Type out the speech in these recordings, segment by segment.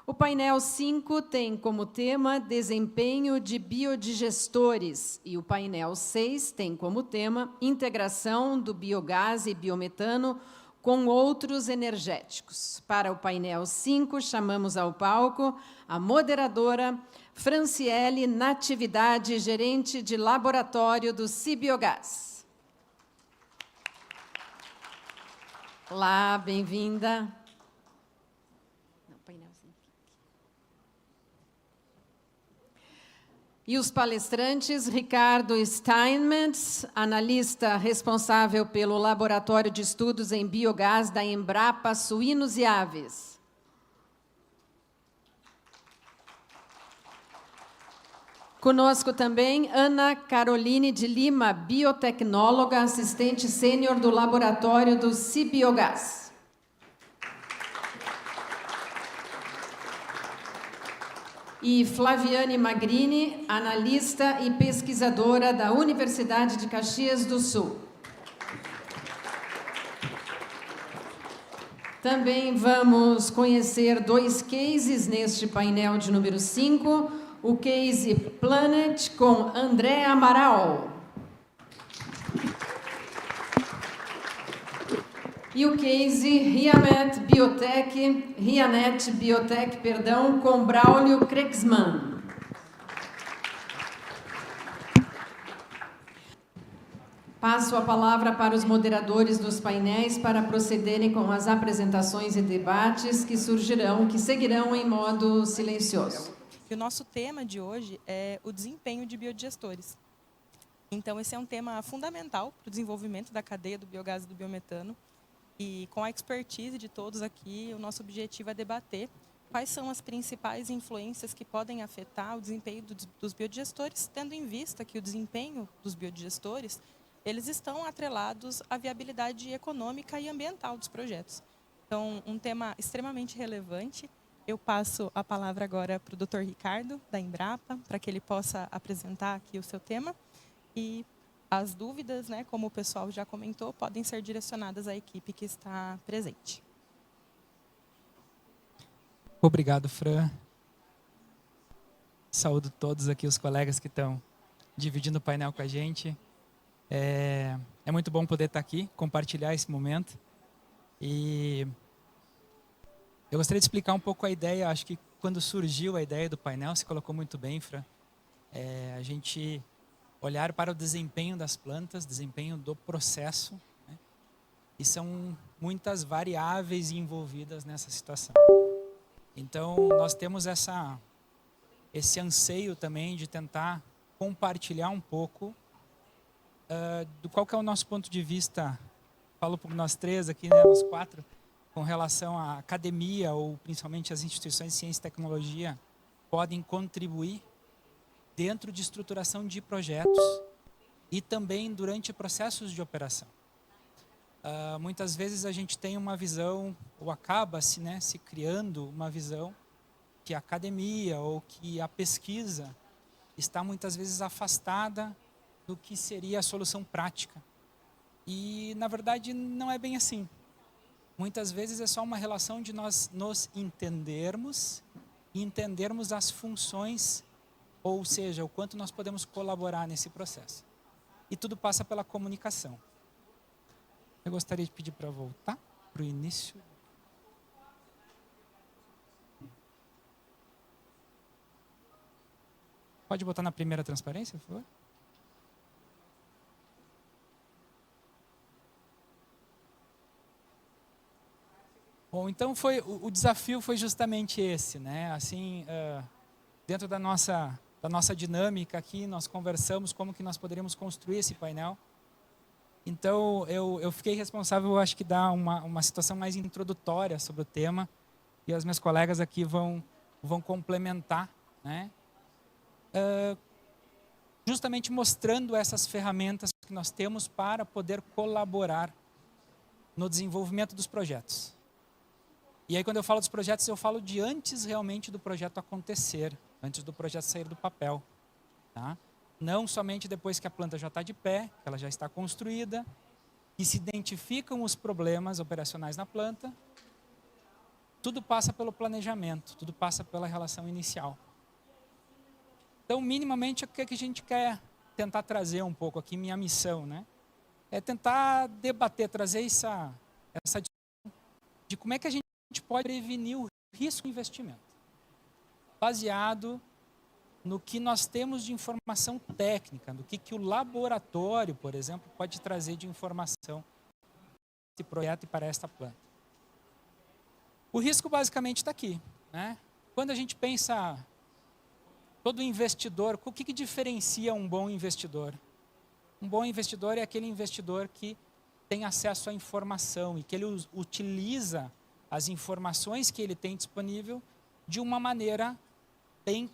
O painel 5 tem como tema desempenho de biodigestores e o painel 6 tem como tema integração do biogás e biometano com outros energéticos. Para o painel 5, chamamos ao palco a moderadora Franciele Natividade, gerente de laboratório do Cibiogás. Olá, bem-vinda. E os palestrantes, Ricardo Steinmetz, analista responsável pelo Laboratório de Estudos em Biogás da Embrapa Suínos e Aves. Conosco também Ana Caroline de Lima, biotecnóloga, assistente sênior do Laboratório do Cibiogás. E Flaviane Magrini, analista e pesquisadora da Universidade de Caxias do Sul. Também vamos conhecer 2 cases neste painel de número 5, o case Planet com André Amaral. E o case Rianet Biotech, com Braulio Krexman. Passo a palavra para os moderadores dos painéis para procederem com as apresentações e debates que seguirão em modo silencioso. E o nosso tema de hoje é o desempenho de biodigestores. Então, esse é um tema fundamental para o desenvolvimento da cadeia do biogás e do biometano. E com a expertise de todos aqui, o nosso objetivo é debater quais são as principais influências que podem afetar o desempenho dos biodigestores, tendo em vista que o desempenho dos biodigestores, eles estão atrelados à viabilidade econômica e ambiental dos projetos. Então, um tema extremamente relevante. Eu passo a palavra agora para o Dr. Ricardo, da Embrapa, para que ele possa apresentar aqui o seu tema. E as dúvidas, né, como o pessoal já comentou, podem ser direcionadas à equipe que está presente. Obrigado, Fran. Saúdo todos aqui, os colegas que estão dividindo o painel com a gente. É muito bom poder estar aqui, compartilhar esse momento. E eu gostaria de explicar um pouco a ideia. Acho que quando surgiu a ideia do painel, se colocou muito bem, Fran. A gente olhar para o desempenho das plantas, desempenho do processo, né? E são muitas variáveis envolvidas nessa situação. Então, nós temos esse anseio também de tentar compartilhar um pouco do qual que é o nosso ponto de vista, falo por nós 3 aqui, né, nós 4, com relação à academia, ou principalmente as instituições de ciência e tecnologia, podem contribuir dentro de estruturação de projetos e também durante processos de operação. Muitas vezes a gente tem uma visão, ou acaba-se, né, se criando uma visão que a academia ou que a pesquisa está muitas vezes afastada do que seria a solução prática. E, na verdade, não é bem assim. Muitas vezes é só uma relação de nós nos entendermos e entendermos as funções, ou seja, o quanto nós podemos colaborar nesse processo. E tudo passa pela comunicação. Eu gostaria de pedir para voltar para o início. Pode botar na primeira transparência, por favor? Bom, então o desafio foi justamente esse, né? Assim, dentro da nossa dinâmica aqui, nós conversamos como que nós poderíamos construir esse painel. Então, eu fiquei responsável, acho que dar uma situação mais introdutória sobre o tema, e as minhas colegas aqui vão complementar, né? Justamente mostrando essas ferramentas que nós temos para poder colaborar no desenvolvimento dos projetos. E aí, quando eu falo dos projetos, eu falo de antes realmente do projeto acontecer, antes do projeto sair do papel. Tá? Não somente depois que a planta já está de pé, que ela já está construída, que se identificam os problemas operacionais na planta, tudo passa pelo planejamento, tudo passa pela relação inicial. Então, minimamente, o que a gente quer tentar trazer um pouco aqui, minha missão, né? É tentar debater, trazer essa discussão de como é que a gente pode prevenir o risco de investimento, baseado no que nós temos de informação técnica, no que o laboratório, por exemplo, pode trazer de informação para esse projeto e para esta planta. O risco basicamente está aqui, né? Quando a gente pensa, todo investidor, o que diferencia um bom investidor? Um bom investidor é aquele investidor que tem acesso à informação e que ele utiliza as informações que ele tem disponível de uma maneira bem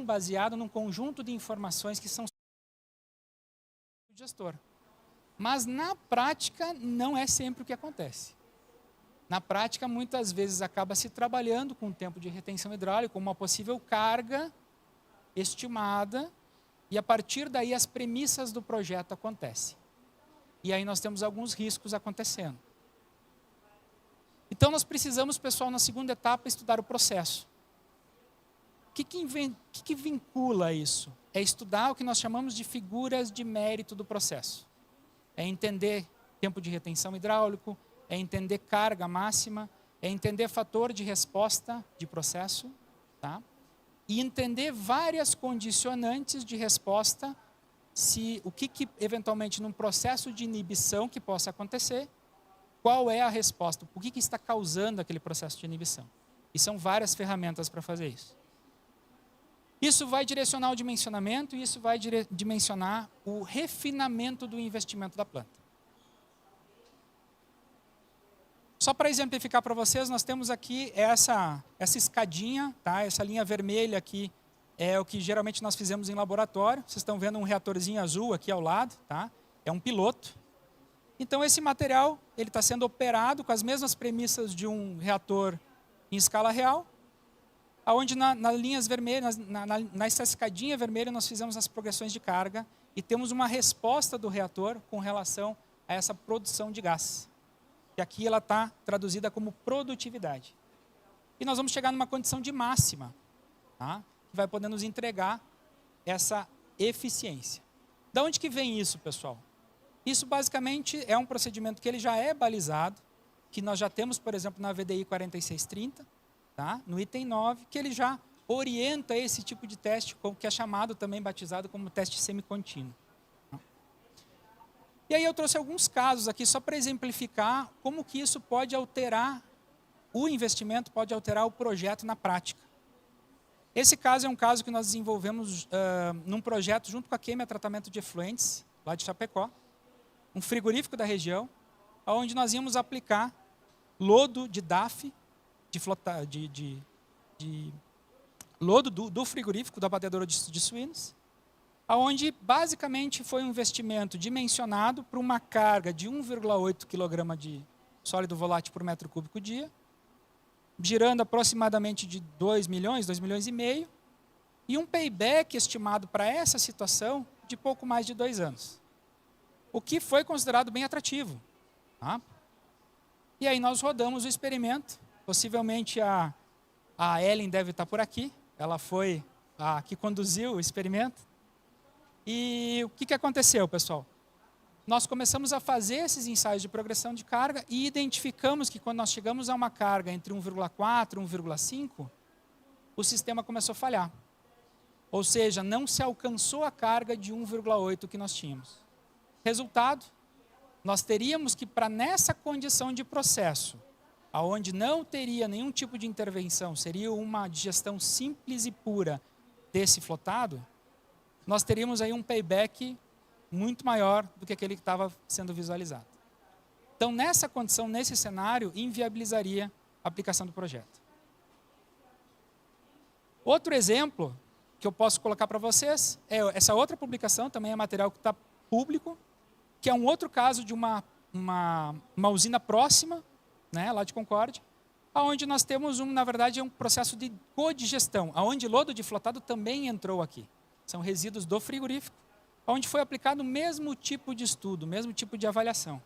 baseada num conjunto de informações que são do gestor. Mas na prática não é sempre o que acontece. Na prática, muitas vezes acaba se trabalhando com o tempo de retenção hidráulica, uma possível carga estimada, e a partir daí as premissas do projeto acontecem. E aí nós temos alguns riscos acontecendo. Então nós precisamos, pessoal, na segunda etapa, estudar o processo. O que vincula isso? É estudar o que nós chamamos de figuras de mérito do processo. É entender tempo de retenção hidráulico, é entender carga máxima, é entender fator de resposta de processo, tá? E entender várias condicionantes de resposta, o que eventualmente num processo de inibição que possa acontecer, qual é a resposta, o que está causando aquele processo de inibição. E são várias ferramentas para fazer isso. Isso vai direcionar o dimensionamento e isso vai dimensionar o refinamento do investimento da planta. Só para exemplificar para vocês, nós temos aqui essa escadinha, tá? Essa linha vermelha aqui é o que geralmente nós fizemos em laboratório. Vocês estão vendo um reatorzinho azul aqui ao lado, tá? É um piloto. Então esse material ele está sendo operado com as mesmas premissas de um reator em escala real, onde nas linhas vermelhas, nessa escadinha vermelha, nós fizemos as progressões de carga e temos uma resposta do reator com relação a essa produção de gás. E aqui ela está traduzida como produtividade. E nós vamos chegar numa condição de máxima, tá? Que vai poder nos entregar essa eficiência. Da onde que vem isso, pessoal? Isso basicamente é um procedimento que ele já é balizado, que nós já temos, por exemplo, na VDI 4630, tá? No item 9, que ele já orienta esse tipo de teste, que é chamado também, batizado como teste semicontínuo. E aí eu trouxe alguns casos aqui só para exemplificar como que isso pode alterar o investimento, pode alterar o projeto na prática. Esse caso é um caso que nós desenvolvemos num projeto junto com a Quêmia Tratamento de Efluentes, lá de Chapecó, um frigorífico da região, onde nós íamos aplicar lodo de DAF, lodo do frigorífico, da abatedoura de suínos, onde basicamente foi um investimento dimensionado para uma carga de 1,8 kg de sólido volátil por metro cúbico dia, girando aproximadamente de 2 milhões e meio, e um payback estimado para essa situação de pouco mais de 2 anos. O que foi considerado bem atrativo. Tá? E aí nós rodamos o experimento, possivelmente a Ellen deve estar por aqui, ela foi a que conduziu o experimento. E o que aconteceu, pessoal? Nós começamos a fazer esses ensaios de progressão de carga e identificamos que quando nós chegamos a uma carga entre 1,4 e 1,5, o sistema começou a falhar. Ou seja, não se alcançou a carga de 1,8 que nós tínhamos. Resultado, nós teríamos que, para nessa condição de processo, onde não teria nenhum tipo de intervenção, seria uma digestão simples e pura desse flotado, nós teríamos aí um payback muito maior do que aquele que estava sendo visualizado. Então, nessa condição, nesse cenário, inviabilizaria a aplicação do projeto. Outro exemplo que eu posso colocar para vocês é essa outra publicação, também é material que está público, que é um outro caso de uma usina próxima, né, lá de Concórdia, onde nós temos, na verdade, um processo de codigestão, onde lodo de flotado também entrou aqui. São resíduos do frigorífico, onde foi aplicado o mesmo tipo de estudo, o mesmo tipo de avaliação.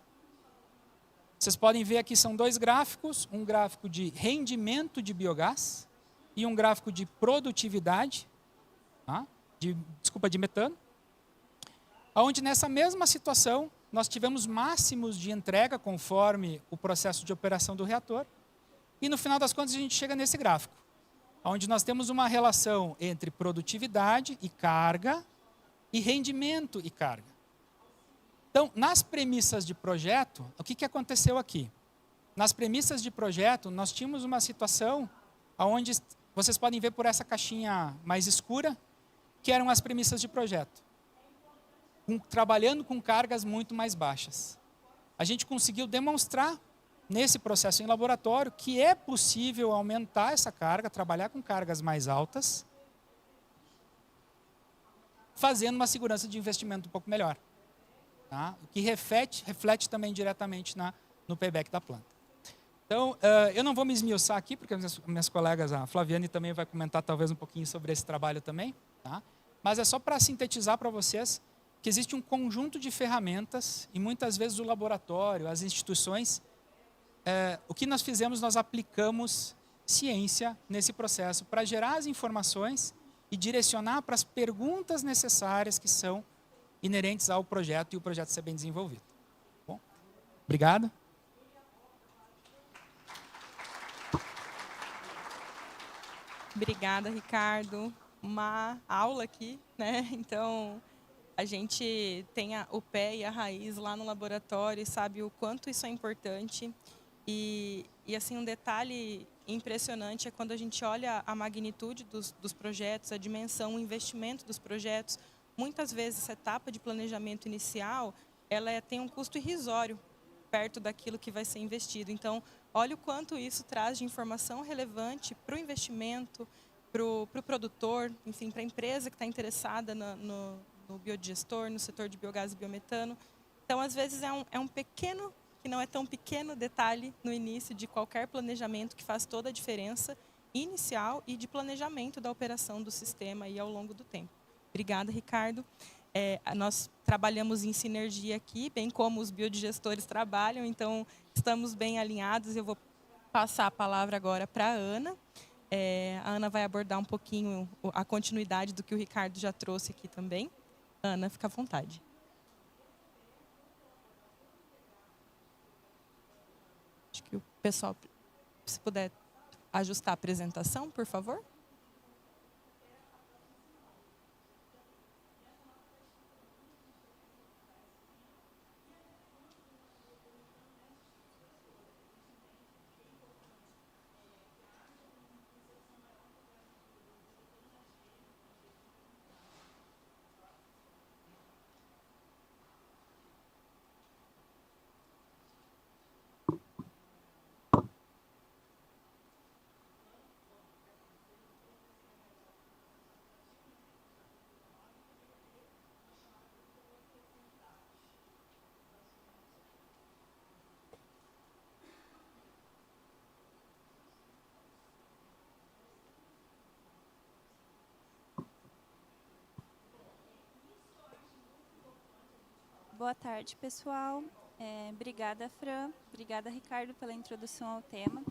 Vocês podem ver aqui, são dois gráficos, um gráfico de rendimento de biogás e um gráfico de produtividade, tá? de metano, onde nessa mesma situação nós tivemos máximos de entrega conforme o processo de operação do reator, e no final das contas a gente chega nesse gráfico, onde nós temos uma relação entre produtividade e carga e rendimento e carga. Então, nas premissas de projeto, o que aconteceu aqui? Nas premissas de projeto, nós tínhamos uma situação onde vocês podem ver por essa caixinha mais escura, que eram as premissas de projeto, trabalhando com cargas muito mais baixas. A gente conseguiu demonstrar, nesse processo em laboratório, que é possível aumentar essa carga, trabalhar com cargas mais altas, fazendo uma segurança de investimento um pouco melhor. Tá? O que reflete também diretamente no payback da planta. Então, eu não vou me esmiuçar aqui, porque minhas colegas, a Flaviane também vai comentar talvez um pouquinho sobre esse trabalho também, tá? Mas é só para sintetizar para vocês que existe um conjunto de ferramentas e muitas vezes o laboratório, as instituições, o que nós fizemos, nós aplicamos ciência nesse processo para gerar as informações e direcionar para as perguntas necessárias que são inerentes ao projeto e o projeto ser bem desenvolvido. Bom, obrigado. Obrigada, Ricardo. Uma aula aqui, né? Então, a gente tem o pé e a raiz lá no laboratório e sabe o quanto isso é importante. E assim, um detalhe impressionante é quando a gente olha a magnitude dos projetos, a dimensão, o investimento dos projetos. Muitas vezes, essa etapa de planejamento inicial, ela tem um custo irrisório perto daquilo que vai ser investido. Então, olha o quanto isso traz de informação relevante para o investimento, para o produtor, enfim, para a empresa que está interessada no biodigestor, no setor de biogás e biometano. Então, às vezes, é um pequeno, que não é tão pequeno detalhe no início de qualquer planejamento que faz toda a diferença inicial e de planejamento da operação do sistema e ao longo do tempo. Obrigada, Ricardo. Nós trabalhamos em sinergia aqui, bem como os biodigestores trabalham, então estamos bem alinhados. Eu vou passar a palavra agora para a Ana. A Ana vai abordar um pouquinho a continuidade do que o Ricardo já trouxe aqui também. Ana, fica à vontade. Acho que o pessoal, se puder ajustar a apresentação, por favor. Boa tarde, pessoal. Obrigada, Fran. Obrigada, Ricardo, pela introdução ao tema.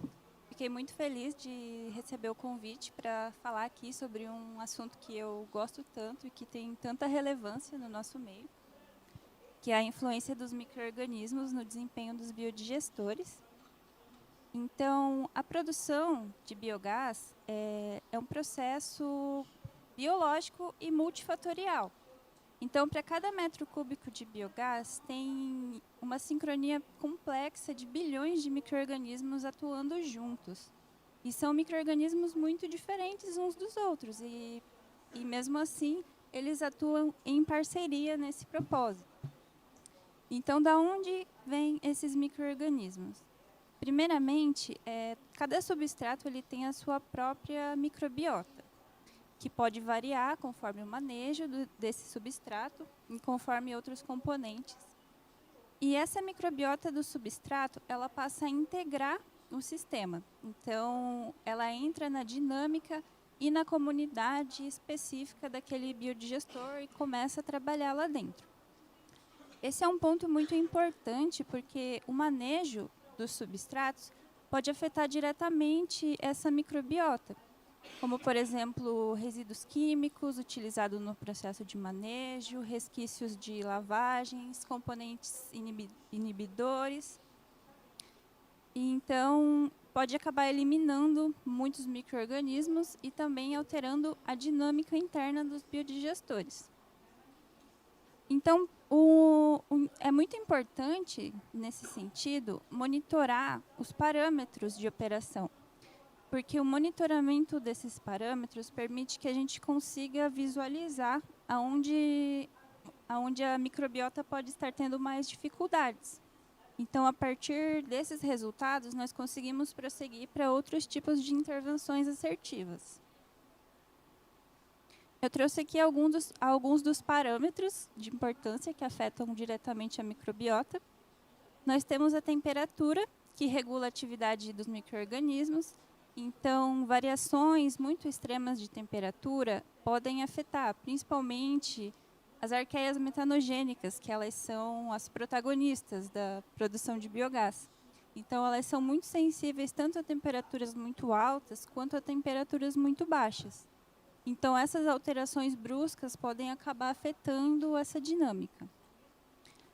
Fiquei muito feliz de receber o convite para falar aqui sobre um assunto que eu gosto tanto e que tem tanta relevância no nosso meio, que é a influência dos micro-organismos no desempenho dos biodigestores. Então, a produção de biogás é um processo biológico e multifatorial. Então, para cada metro cúbico de biogás, tem uma sincronia complexa de bilhões de micro-organismos atuando juntos. E são micro-organismos muito diferentes uns dos outros. E mesmo assim, eles atuam em parceria nesse propósito. Então, da onde vêm esses micro-organismos? Primeiramente, cada substrato ele tem a sua própria microbiota, que pode variar conforme o manejo desse substrato e conforme outros componentes. E essa microbiota do substrato, ela passa a integrar o sistema. Então, ela entra na dinâmica e na comunidade específica daquele biodigestor e começa a trabalhar lá dentro. Esse é um ponto muito importante, porque o manejo dos substratos pode afetar diretamente essa microbiota, como, por exemplo, resíduos químicos utilizados no processo de manejo, resquícios de lavagens, componentes inibidores. E, então, pode acabar eliminando muitos micro-organismos e também alterando a dinâmica interna dos biodigestores. Então, é muito importante, nesse sentido, monitorar os parâmetros de operação, porque o monitoramento desses parâmetros permite que a gente consiga visualizar aonde a microbiota pode estar tendo mais dificuldades. Então, a partir desses resultados, nós conseguimos prosseguir para outros tipos de intervenções assertivas. Eu trouxe aqui alguns dos parâmetros de importância que afetam diretamente a microbiota. Nós temos a temperatura, que regula a atividade dos micro-organismos. Então, variações muito extremas de temperatura podem afetar, principalmente, as arqueias metanogênicas, que elas são as protagonistas da produção de biogás. Então, elas são muito sensíveis tanto a temperaturas muito altas quanto a temperaturas muito baixas. Então, essas alterações bruscas podem acabar afetando essa dinâmica.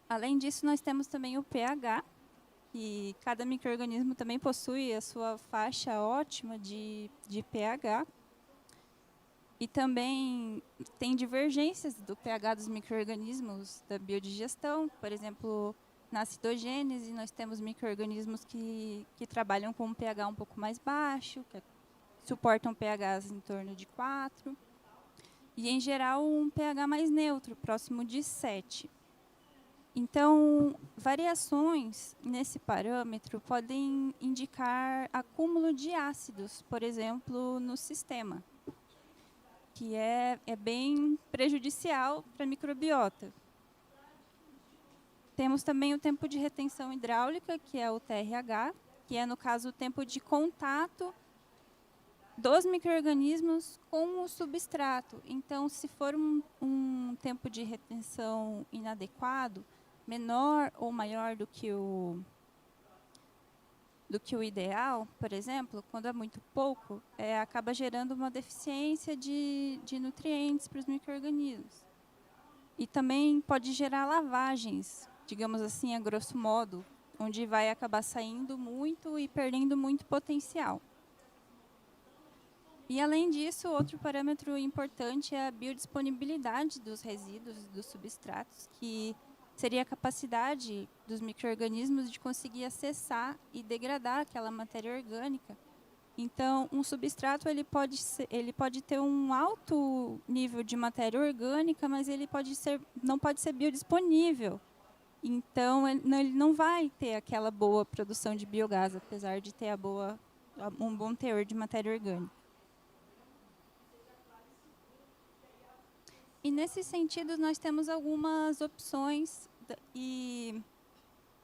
Além disso, nós temos também o pH, e cada micro-organismo também possui a sua faixa ótima de pH. E também tem divergências do pH dos micro-organismos da biodigestão. Por exemplo, na acidogênese, nós temos micro-organismos que trabalham com um pH um pouco mais baixo, que suportam pHs em torno de 4. E, em geral, um pH mais neutro, próximo de 7. Então, variações nesse parâmetro podem indicar acúmulo de ácidos, por exemplo, no sistema, que é bem prejudicial para a microbiota. Temos também o tempo de retenção hidráulica, que é o TRH, que é, no caso, o tempo de contato dos micro-organismos com o substrato. Então, se for um tempo de retenção inadequado, menor ou maior do que o ideal, por exemplo, quando é muito pouco, acaba gerando uma deficiência de nutrientes para os micro-organismos. E também pode gerar lavagens, digamos assim, a grosso modo, onde vai acabar saindo muito e perdendo muito potencial. E, além disso, outro parâmetro importante é a biodisponibilidade dos resíduos dos substratos, que seria a capacidade dos micro-organismos de conseguir acessar e degradar aquela matéria orgânica. Então, um substrato ele pode ter um alto nível de matéria orgânica, mas ele não pode ser biodisponível. Então, ele não vai ter aquela boa produção de biogás, apesar de ter um bom teor de matéria orgânica. E, nesse sentido, nós temos algumas opções e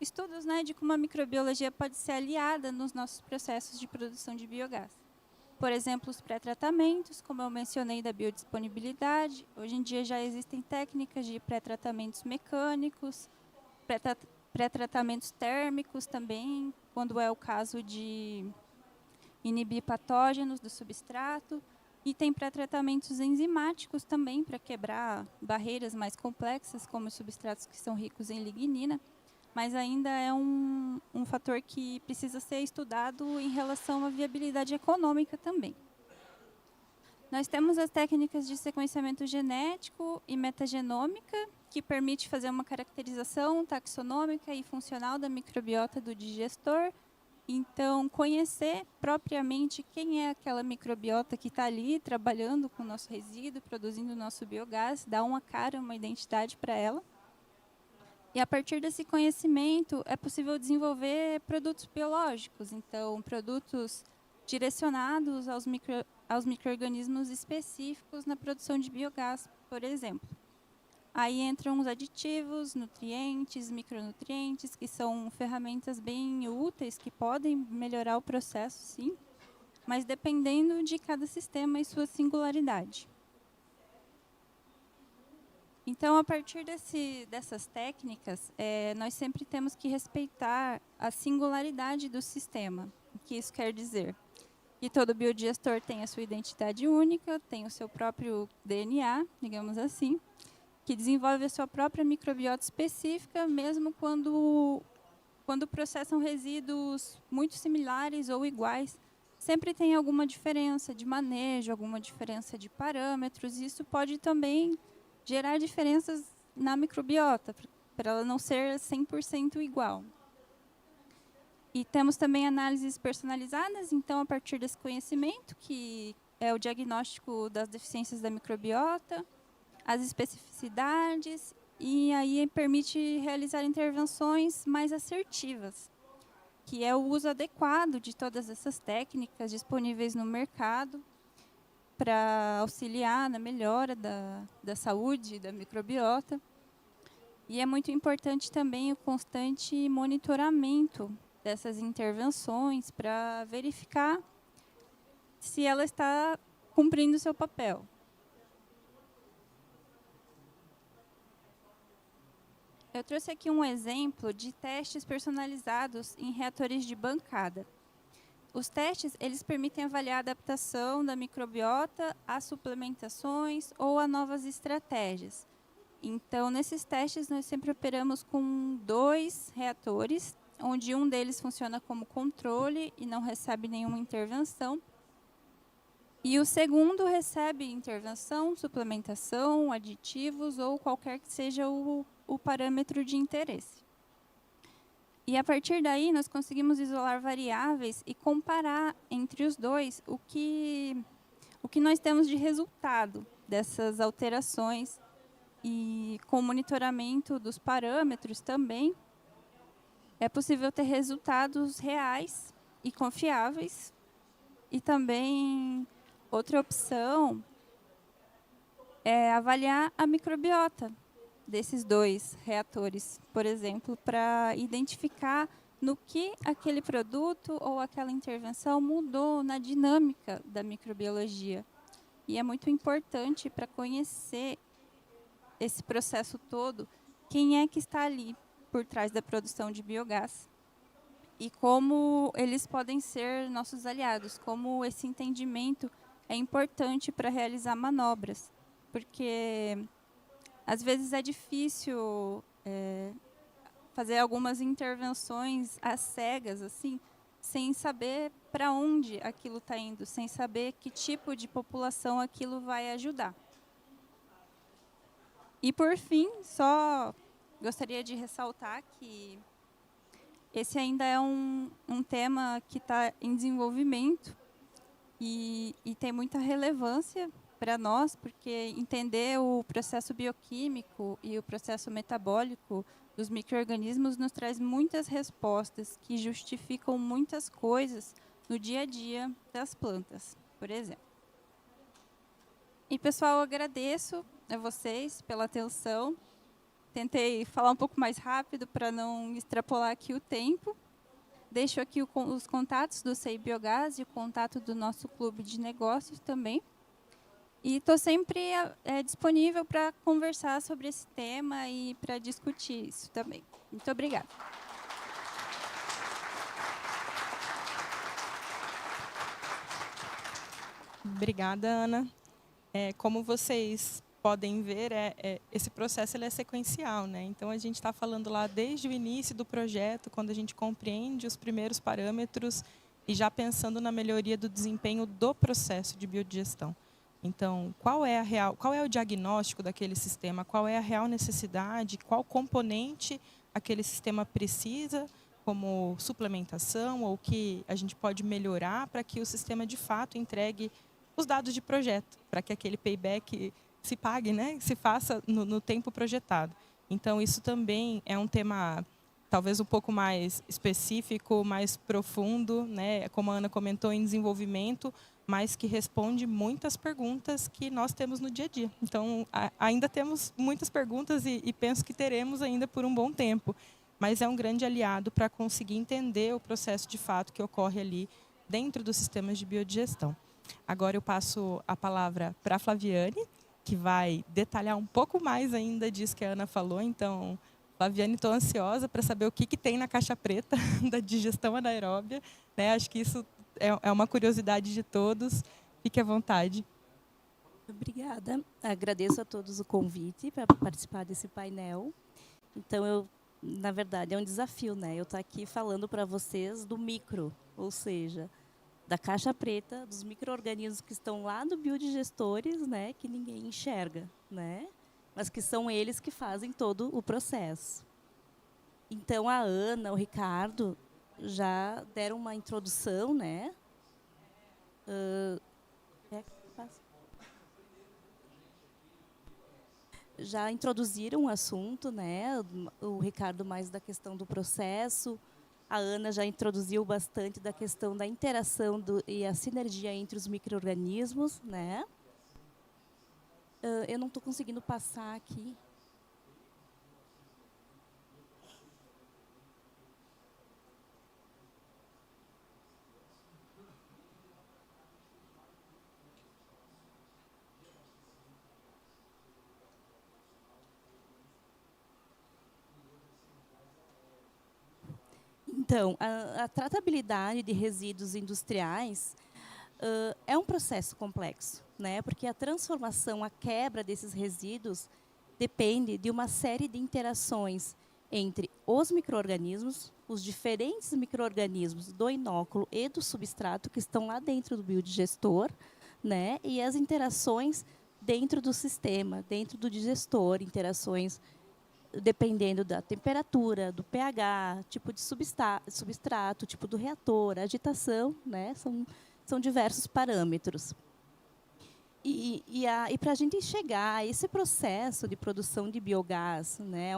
estudos, de como a microbiologia pode ser aliada nos nossos processos de produção de biogás. Por exemplo, os pré-tratamentos, como eu mencionei, da biodisponibilidade. Hoje em dia já existem técnicas de pré-tratamentos mecânicos, pré-tratamentos térmicos também, quando é o caso de inibir patógenos do substrato. E tem pré-tratamentos enzimáticos também, para quebrar barreiras mais complexas, como os substratos que são ricos em lignina, mas ainda é um fator que precisa ser estudado em relação à viabilidade econômica também. Nós temos as técnicas de sequenciamento genético e metagenômica, que permite fazer uma caracterização taxonômica e funcional da microbiota do digestor. Então, conhecer propriamente quem é aquela microbiota que está ali trabalhando com o nosso resíduo, produzindo o nosso biogás, dar uma cara, uma identidade para ela. E, a partir desse conhecimento, é possível desenvolver produtos biológicos, então, produtos direcionados aos micro-organismos específicos na produção de biogás, por exemplo. Aí entram os aditivos, nutrientes, micronutrientes, que são ferramentas bem úteis, que podem melhorar o processo, sim, mas dependendo de cada sistema e sua singularidade. Então, a partir dessas técnicas, nós sempre temos que respeitar a singularidade do sistema. O que isso quer dizer? Que todo biodigestor tem a sua identidade única, tem o seu próprio DNA, digamos assim, que desenvolve a sua própria microbiota específica, mesmo quando processam resíduos muito similares ou iguais. Sempre tem alguma diferença de manejo, alguma diferença de parâmetros, e isso pode também gerar diferenças na microbiota, para ela não ser 100% igual. E temos também análises personalizadas, então, a partir desse conhecimento, que é o diagnóstico das deficiências da microbiota, as especificidades, e aí permite realizar intervenções mais assertivas, que é o uso adequado de todas essas técnicas disponíveis no mercado para auxiliar na melhora da saúde da microbiota. E é muito importante também o constante monitoramento dessas intervenções para verificar se ela está cumprindo o seu papel. Eu trouxe aqui um exemplo de testes personalizados em reatores de bancada. Os testes, eles permitem avaliar a adaptação da microbiota a suplementações ou a novas estratégias. Então, nesses testes, nós sempre operamos com 2 reatores, onde um deles funciona como controle e não recebe nenhuma intervenção. E o segundo recebe intervenção, suplementação, aditivos ou qualquer que seja o parâmetro de interesse. E, a partir daí, nós conseguimos isolar variáveis e comparar entre os dois o que nós temos de resultado dessas alterações. E, com o monitoramento dos parâmetros também, é possível ter resultados reais e confiáveis. E também, outra opção é avaliar a microbiota desses 2 reatores, por exemplo, para identificar no que aquele produto ou aquela intervenção mudou na dinâmica da microbiologia. E é muito importante para conhecer esse processo todo, quem é que está ali por trás da produção de biogás e como eles podem ser nossos aliados, como esse entendimento é importante para realizar manobras, porque às vezes é difícil fazer algumas intervenções às cegas, assim, sem saber para onde aquilo está indo, sem saber que tipo de população aquilo vai ajudar. E, por fim, só gostaria de ressaltar que esse ainda é um tema que está em desenvolvimento e tem muita relevância para nós, porque entender o processo bioquímico e o processo metabólico dos micro-organismos nos traz muitas respostas que justificam muitas coisas no dia a dia das plantas, por exemplo. E, pessoal, eu agradeço a vocês pela atenção. Tentei falar um pouco mais rápido para não extrapolar aqui o tempo. Deixo aqui os contatos do CEI Biogás e o contato do nosso clube de negócios também. E estou sempre disponível para conversar sobre esse tema e para discutir isso também. Muito obrigada. Obrigada, Ana. Como vocês podem ver, esse processo ele é sequencial, né? Então, a gente está falando lá desde o início do projeto, quando a gente compreende os primeiros parâmetros e já pensando na melhoria do desempenho do processo de biodigestão. Então, qual é o diagnóstico daquele sistema? Qual é a real necessidade? Qual componente aquele sistema precisa, como suplementação, ou que a gente pode melhorar para que o sistema, de fato, entregue os dados de projeto, para que aquele payback se pague, né? Se faça no tempo projetado. Então, isso também é um tema talvez um pouco mais específico, mais profundo, né? Como a Ana comentou, em desenvolvimento, mas que responde muitas perguntas que nós temos no dia a dia. Então, ainda temos muitas perguntas e penso que teremos ainda por um bom tempo. Mas é um grande aliado para conseguir entender o processo de fato que ocorre ali dentro dos sistemas de biodigestão. Agora eu passo a palavra para a Flaviane, que vai detalhar um pouco mais ainda disso que a Ana falou. Então, Flaviane, estou ansiosa para saber o que tem na caixa preta da digestão anaeróbia, né? Acho que isso é uma curiosidade de todos. Fique à vontade. Obrigada. Agradeço a todos o convite para participar desse painel. Então, na verdade, é um desafio, né? Eu estou aqui falando para vocês do micro, ou seja, da caixa preta, dos micro-organismos que estão lá no biodigestores, né? Que ninguém enxerga, né? Mas que são eles que fazem todo o processo. Então, a Ana, o Ricardo já deram uma introdução, né? Já introduziram o assunto, né? O Ricardo mais da questão do processo, a Ana já introduziu bastante da questão da interação e a sinergia entre os micro-organismos, né? Eu não estou conseguindo passar aqui. Então, a tratabilidade de resíduos industriais é um processo complexo, né? Porque a transformação, a quebra desses resíduos depende de uma série de interações entre os micro-organismos, os diferentes micro-organismos do inóculo e do substrato que estão lá dentro do biodigestor, né? E as interações dentro do sistema, dentro do digestor, interações dependendo da temperatura, do pH, tipo de substrato, tipo do reator, agitação, né? São diversos parâmetros. E para a gente chegar a esse processo de produção de biogás, né,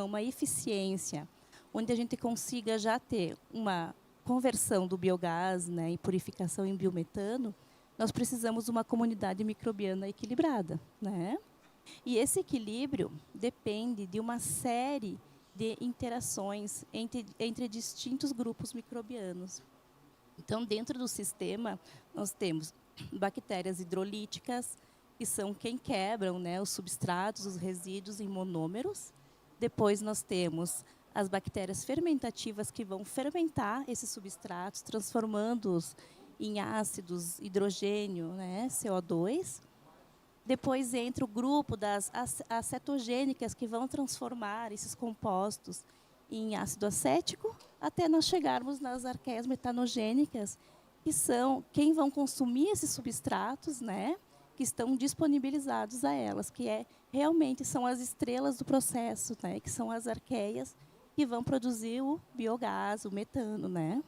uma eficiência, onde a gente consiga já ter uma conversão do biogás, né, e purificação em biometano, nós precisamos de uma comunidade microbiana equilibrada, né? E esse equilíbrio depende de uma série de interações entre distintos grupos microbianos. Então, dentro do sistema, nós temos bactérias hidrolíticas, que são quem quebram, né, os substratos, os resíduos em monômeros. Depois, nós temos as bactérias fermentativas, que vão fermentar esses substratos, transformando-os em ácidos, hidrogênio, né, CO2. Depois entra o grupo das acetogênicas, que vão transformar esses compostos em ácido acético, até nós chegarmos nas arqueias metanogênicas, que são quem vão consumir esses substratos, né, que estão disponibilizados a elas, que realmente são as estrelas do processo, né, que são as arqueias que vão produzir o biogás, o metano, né?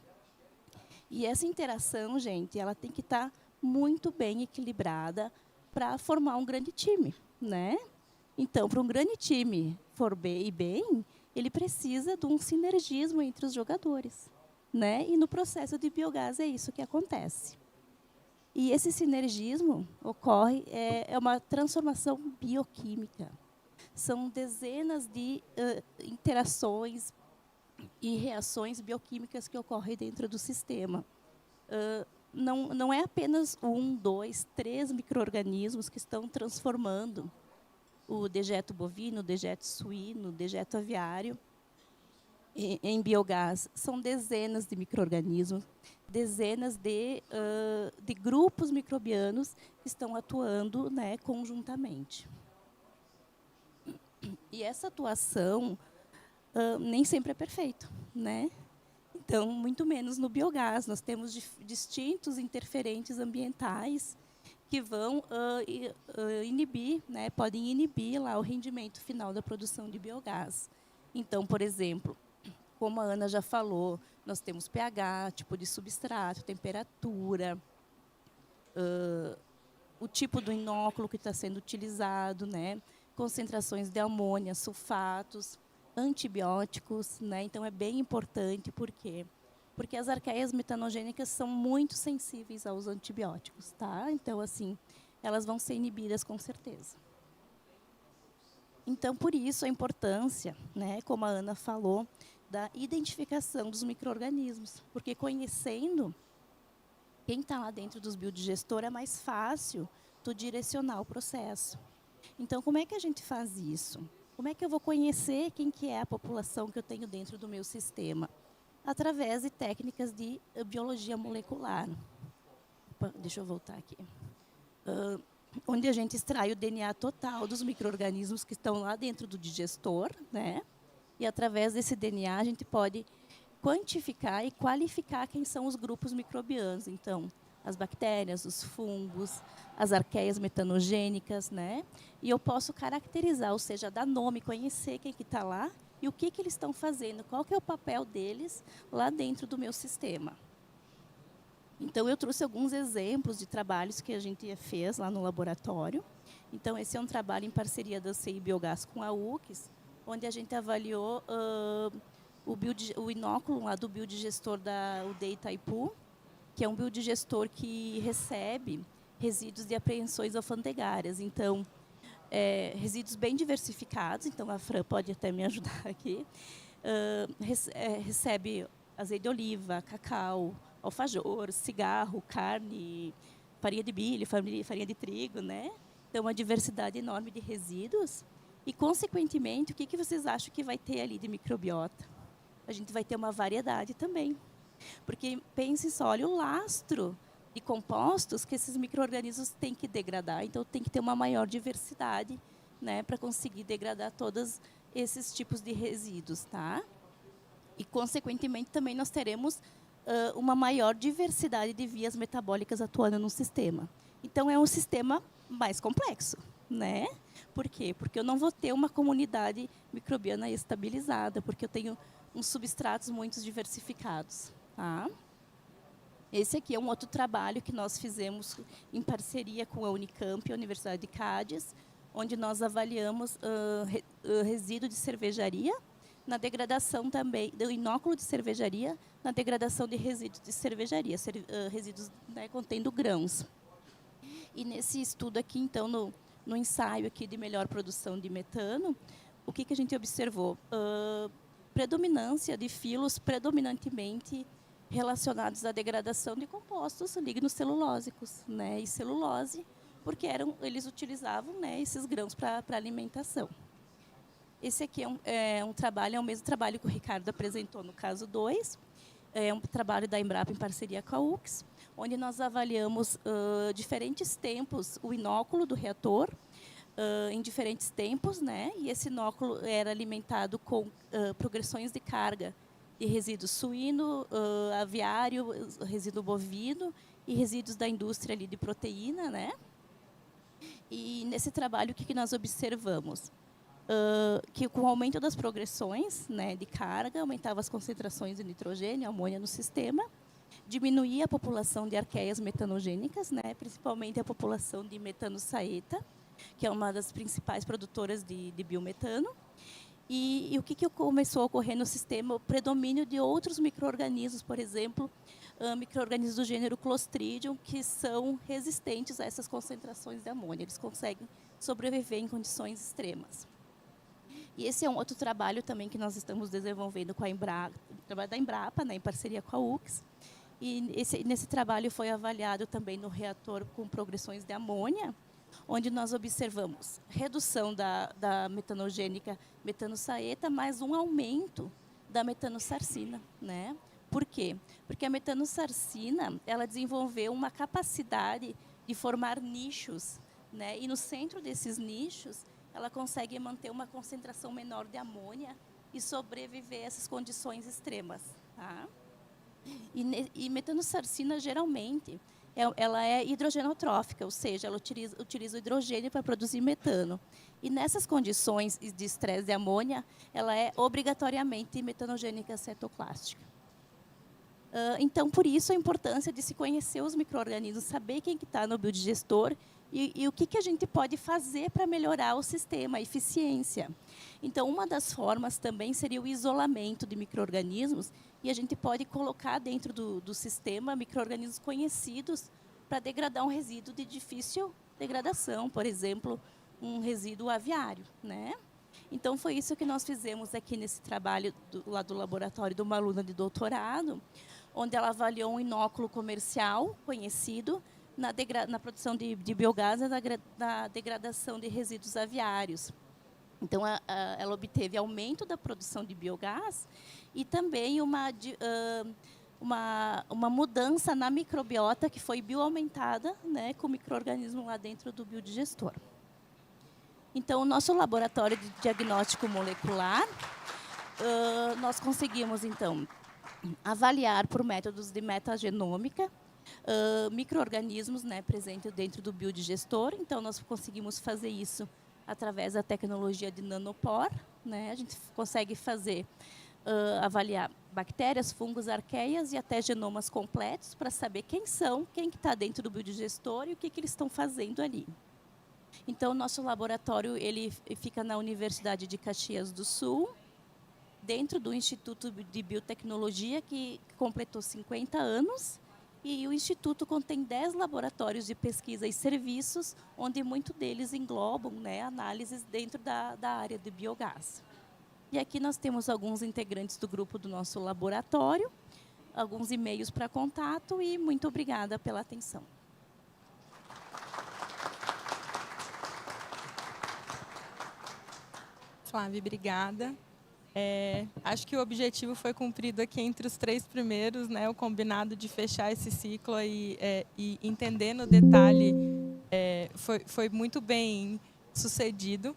E essa interação, gente, ela tem que estar muito bem equilibrada para formar um grande time, né? Então, para um grande time for bem, ele precisa de um sinergismo entre os jogadores, né? E no processo de biogás é isso que acontece. E esse sinergismo ocorre, é uma transformação bioquímica. São dezenas de interações e reações bioquímicas que ocorrem dentro do sistema. Não é apenas 1, 2, 3 micro-organismos que estão transformando o dejeto bovino, o dejeto suíno, o dejeto aviário em biogás. São dezenas de micro-organismos, dezenas de grupos microbianos que estão atuando, né, conjuntamente. E essa atuação nem sempre é perfeita, né? Então, muito menos no biogás. Nós temos distintos interferentes ambientais que vão inibir, né, podem inibir lá o rendimento final da produção de biogás. Então, por exemplo, como a Ana já falou, nós temos pH, tipo de substrato, temperatura, o tipo do inóculo que está sendo utilizado, né, concentrações de amônia, sulfatos, antibióticos, né? Então é bem importante, por quê? Porque as arqueias metanogênicas são muito sensíveis aos antibióticos, tá? Então, assim, elas vão ser inibidas com certeza. Então, por isso a importância, né, como a Ana falou, da identificação dos micro-organismos, porque conhecendo quem está lá dentro dos biodigestores é mais fácil autodirecionar o processo. Então, como é que a gente faz isso? Como é que eu vou conhecer quem que é a população que eu tenho dentro do meu sistema? Através de técnicas de biologia molecular. Opa, deixa eu voltar aqui. Onde a gente extrai o DNA total dos micro-organismos que estão lá dentro do digestor, né? E através desse DNA a gente pode quantificar e qualificar quem são os grupos microbianos. Então, as bactérias, os fungos, as arqueias metanogênicas, né? E eu posso caracterizar, ou seja, dar nome, conhecer quem que está lá e o que eles estão fazendo, qual que é o papel deles lá dentro do meu sistema. Então, eu trouxe alguns exemplos de trabalhos que a gente fez lá no laboratório. Então, esse é um trabalho em parceria da CI Biogás com a UFRGS, onde a gente avaliou o inóculo lá do biodigestor da UDEI Itaipu, que é um biodigestor que recebe resíduos de apreensões alfandegárias. Então, resíduos bem diversificados, então a Fran pode até me ajudar aqui, recebe azeite de oliva, cacau, alfajor, cigarro, carne, farinha de milho, farinha de trigo, né? Então, uma diversidade enorme de resíduos. E, consequentemente, o que vocês acham que vai ter ali de microbiota? A gente vai ter uma variedade também. Porque, pense só, olha o lastro de compostos que esses micro-organismos têm que degradar. Então, tem que ter uma maior diversidade, né, para conseguir degradar todos esses tipos de resíduos. Tá? E, consequentemente, também nós teremos uma maior diversidade de vias metabólicas atuando no sistema. Então, é um sistema mais complexo, né? Por quê? Porque eu não vou ter uma comunidade microbiana estabilizada, porque eu tenho uns substratos muito diversificados. Tá? Esse aqui é um outro trabalho que nós fizemos em parceria com a Unicamp e a Universidade de Cádiz, onde nós avaliamos resíduo de cervejaria, na degradação também, do inóculo de cervejaria, na degradação de resíduos de cervejaria, resíduos, né, contendo grãos. E nesse estudo aqui, então, no ensaio aqui de melhor produção de metano, o que a gente observou? Predominância de filos predominantemente relacionados à degradação de compostos lignocelulósicos, né, e celulose, porque eles utilizavam, né, esses grãos para alimentação. Esse aqui é um trabalho, é o mesmo trabalho que o Ricardo apresentou no caso 2, é um trabalho da Embrapa em parceria com a UFRGS, onde nós avaliamos diferentes tempos o inóculo do reator, em diferentes tempos, né? E esse inóculo era alimentado com progressões de carga de resíduo suíno, aviário, resíduo bovino e resíduos da indústria ali de proteína, né? E nesse trabalho o que nós observamos? Que com o aumento das progressões, né, de carga, aumentava as concentrações de nitrogênio, amônia no sistema, diminuía a população de arqueias metanogênicas, né, principalmente a população de metano saeta, que é uma das principais produtoras de biometano. E o que começou a ocorrer no sistema? O predomínio de outros micro-organismos, por exemplo, micro-organismos do gênero Clostridium, que são resistentes a essas concentrações de amônia. Eles conseguem sobreviver em condições extremas. E esse é um outro trabalho também que nós estamos desenvolvendo com a Embrapa, trabalho da Embrapa, né, em parceria com a UFRGS. E nesse trabalho foi avaliado também no reator com progressões de amônia, onde nós observamos redução da metanogênica metanosaeta, mais um aumento da metanosarcina, né? Por quê? Porque a metanosarcina, ela desenvolveu uma capacidade de formar nichos, né? E no centro desses nichos, ela consegue manter uma concentração menor de amônia e sobreviver a essas condições extremas. Tá? E metanosarcina, geralmente, ela é hidrogenotrófica, ou seja, ela utiliza o hidrogênio para produzir metano. E nessas condições de estresse de amônia, ela é obrigatoriamente metanogênica cetoclástica. Então, por isso, a importância de se conhecer os micro-organismos, saber quem que está no biodigestor e o que a gente pode fazer para melhorar o sistema, a eficiência. Então, uma das formas também seria o isolamento de micro-organismos, e a gente pode colocar dentro do sistema micro-organismos conhecidos para degradar um resíduo de difícil degradação, por exemplo, um resíduo aviário, né? Então, foi isso que nós fizemos aqui nesse trabalho lá do laboratório de uma aluna de doutorado, onde ela avaliou um inóculo comercial conhecido, na produção de biogás e na degradação de resíduos aviários. Então, ela obteve aumento da produção de biogás e também uma mudança na microbiota que foi bioaumentada, né, com o micro-organismo lá dentro do biodigestor. Então, o nosso laboratório de diagnóstico molecular, nós conseguimos, então, avaliar por métodos de metagenômica micro-organismos, né, presentes dentro do biodigestor. Então, nós conseguimos fazer isso através da tecnologia de nanopor, né? A gente consegue avaliar bactérias, fungos, arqueias e até genomas completos para saber quem são, quem que está dentro do biodigestor e o que eles estão fazendo ali. Então, o nosso laboratório ele fica na Universidade de Caxias do Sul, dentro do Instituto de Biotecnologia, que completou 50 anos, e o Instituto contém 10 laboratórios de pesquisa e serviços, onde muitos deles englobam, né, análises dentro da área de biogás. E aqui nós temos alguns integrantes do grupo do nosso laboratório, alguns e-mails para contato, e muito obrigada pela atenção. Flávia, obrigada. Acho que o objetivo foi cumprido aqui entre os 3 primeiros, né? O combinado de fechar esse ciclo e entender no detalhe foi muito bem sucedido.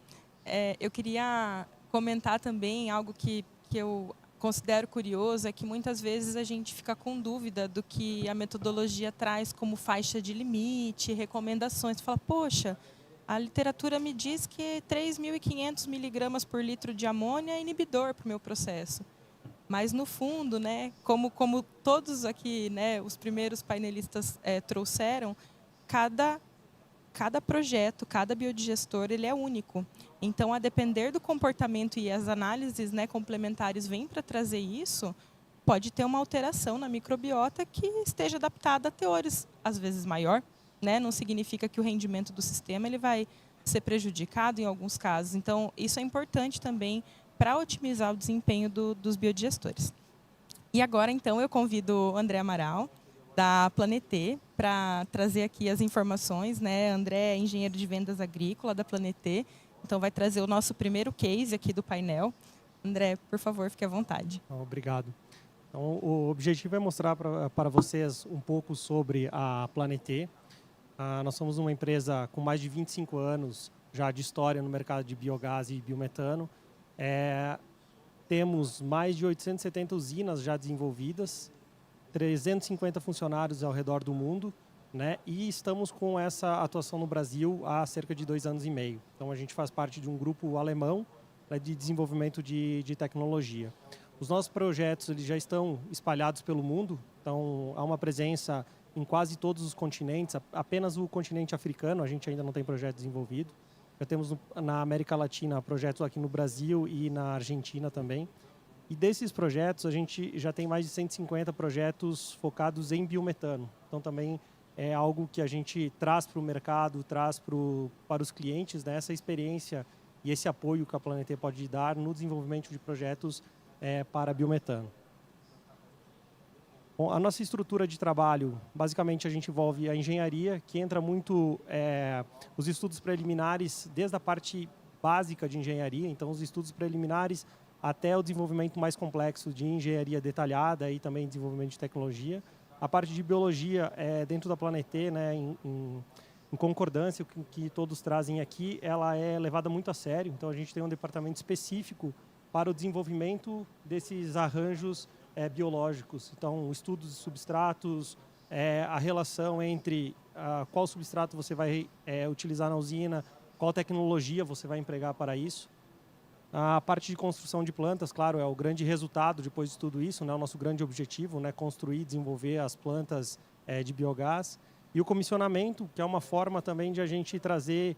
Eu queria comentar também algo que eu considero curioso, é que muitas vezes a gente fica com dúvida do que a metodologia traz como faixa de limite, recomendações. Você fala, poxa, a literatura me diz que 3.500 miligramas por litro de amônia é inibidor para o meu processo. Mas, no fundo, né, como todos aqui, né, os primeiros painelistas trouxeram, cada projeto, cada biodigestor, ele é único. Então, a depender do comportamento e as análises, né, complementares vêm para trazer isso, pode ter uma alteração na microbiota que esteja adaptada a teores, às vezes maior, né? Não significa que o rendimento do sistema ele vai ser prejudicado em alguns casos. Então, isso é importante também para otimizar o desempenho dos biodigestores. E agora, então, eu convido o André Amaral, da Planetê, para trazer aqui as informações, né? André é engenheiro de vendas agrícola da Planetê, então vai trazer o nosso primeiro case aqui do painel. André, por favor, fique à vontade. Obrigado. Então, o objetivo é mostrar para vocês um pouco sobre a Planetê. Nós somos uma empresa com mais de 25 anos já de história no mercado de biogás e biometano. Temos mais de 870 usinas já desenvolvidas, 350 funcionários ao redor do mundo, né? E estamos com essa atuação no Brasil há cerca de 2 anos e meio. Então, a gente faz parte de um grupo alemão, né, de desenvolvimento de tecnologia. Os nossos projetos eles já estão espalhados pelo mundo, então há uma presença em quase todos os continentes, apenas o continente africano a gente ainda não tem projeto desenvolvido. Já temos na América Latina projetos aqui no Brasil e na Argentina também. E desses projetos a gente já tem mais de 150 projetos focados em biometano. Então também é algo que a gente traz para o mercado, traz para os clientes, né, essa experiência e esse apoio que a Planetê pode dar no desenvolvimento de projetos para biometano. Bom, a nossa estrutura de trabalho, basicamente, a gente envolve a engenharia, que entra muito os estudos preliminares, desde a parte básica de engenharia, então os estudos preliminares até o desenvolvimento mais complexo de engenharia detalhada e também desenvolvimento de tecnologia. A parte de biologia, dentro da Planetê, né, em concordância com o que todos trazem aqui, ela é levada muito a sério, então a gente tem um departamento específico para o desenvolvimento desses arranjos biológicos. Então, estudos de substratos, a relação entre qual substrato você vai utilizar na usina, qual tecnologia você vai empregar para isso. A parte de construção de plantas, claro, é o grande resultado depois de tudo isso, né, o nosso grande objetivo, né, construir e desenvolver as plantas de biogás. E o comissionamento, que é uma forma também de a gente trazer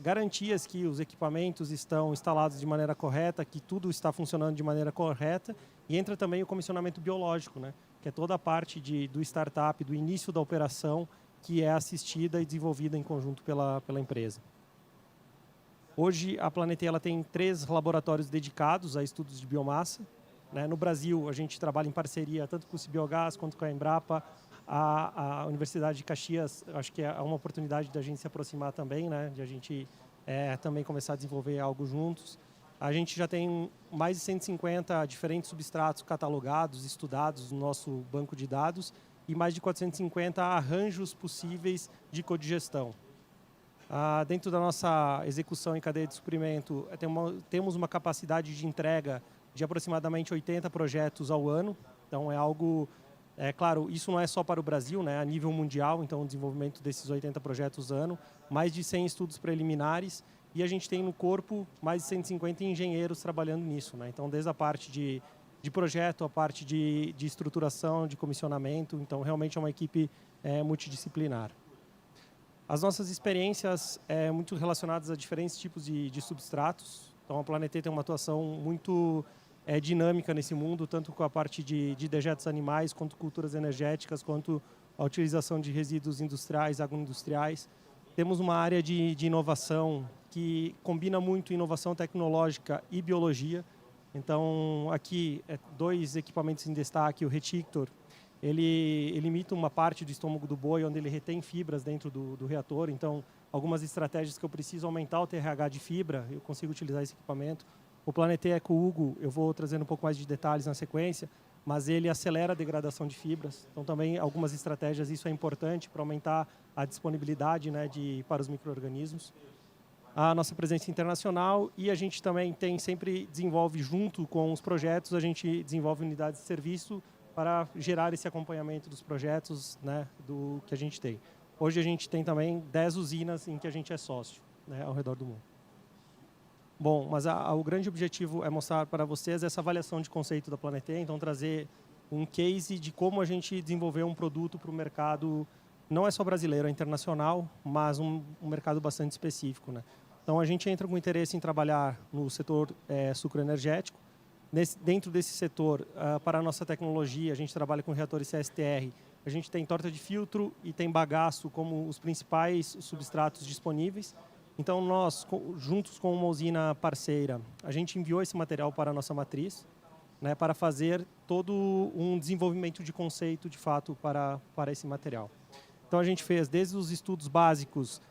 garantias que os equipamentos estão instalados de maneira correta, que tudo está funcionando de maneira correta. E entra também o comissionamento biológico, né, que é toda a parte do startup, do início da operação, que é assistida e desenvolvida em conjunto pela empresa. Hoje, a Planetê ela tem 3 laboratórios dedicados a estudos de biomassa, né? No Brasil, a gente trabalha em parceria tanto com o Cibiogás quanto com a Embrapa, a Universidade de Caxias, acho que é uma oportunidade da gente se aproximar também, né? De a gente também começar a desenvolver algo juntos. A gente já tem mais de 150 diferentes substratos catalogados, estudados no nosso banco de dados e mais de 450 arranjos possíveis de codigestão. Dentro da nossa execução em cadeia de suprimento, temos uma capacidade de entrega de aproximadamente 80 projetos ao ano. Então, é algo... claro, isso não é só para o Brasil, né? A nível mundial, então, o desenvolvimento desses 80 projetos ano, mais de 100 estudos preliminares, e a gente tem no corpo mais de 150 engenheiros trabalhando nisso, né? Então, desde a parte de projeto, a parte de estruturação, de comissionamento, então, realmente é uma equipe multidisciplinar. As nossas experiências muito relacionadas a diferentes tipos de substratos. Então, a Planetê tem uma atuação muito dinâmica nesse mundo, tanto com a parte de dejetos animais, quanto culturas energéticas, quanto a utilização de resíduos industriais, agroindustriais. Temos uma área de inovação que combina muito inovação tecnológica e biologia. Então, aqui, 2 equipamentos em destaque, o Retictor. Ele imita uma parte do estômago do boi, onde ele retém fibras dentro do reator. Então, algumas estratégias que eu preciso aumentar o TRH de fibra, eu consigo utilizar esse equipamento. O Planetê Eco Hugo, eu vou trazendo um pouco mais de detalhes na sequência, mas ele acelera a degradação de fibras. Então, também algumas estratégias, isso é importante para aumentar a disponibilidade, né, para os micro-organismos. A nossa presença internacional, e a gente também sempre desenvolve, junto com os projetos, a gente desenvolve unidades de serviço para gerar esse acompanhamento dos projetos, né, do que a gente tem. Hoje a gente tem também 10 usinas em que a gente é sócio, né, ao redor do mundo. Bom, mas o grande objetivo é mostrar para vocês essa avaliação de conceito da Planetê, então trazer um case de como a gente desenvolveu um produto para o mercado, não é só brasileiro, é internacional, mas um mercado bastante específico, né? Então, a gente entra com interesse em trabalhar no setor sucroenergético. Dentro desse setor, para a nossa tecnologia, a gente trabalha com reatores CSTR. A gente tem torta de filtro e tem bagaço como os principais substratos disponíveis. Então, nós, juntos com uma usina parceira, a gente enviou esse material para a nossa matriz, né, para fazer todo um desenvolvimento de conceito, de fato, para esse material. Então, a gente fez desde os estudos básicos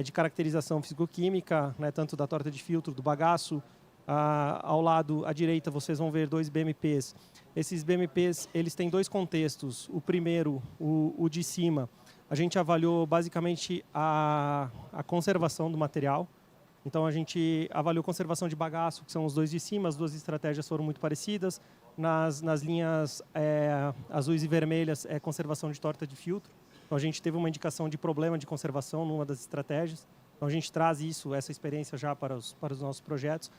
de caracterização fisicoquímica, né, tanto da torta de filtro, do bagaço. Ao lado, à direita, vocês vão ver 2 BMPs. Esses BMPs, eles têm 2 contextos. O primeiro, o de cima, a gente avaliou basicamente a conservação do material. Então, a gente avaliou conservação de bagaço, que são os 2 de cima. As 2 estratégias foram muito parecidas. Nas linhas azuis e vermelhas, é conservação de torta de filtro. Então, a gente teve uma indicação de problema de conservação numa das estratégias. Então, a gente traz essa experiência já para os nossos projetos.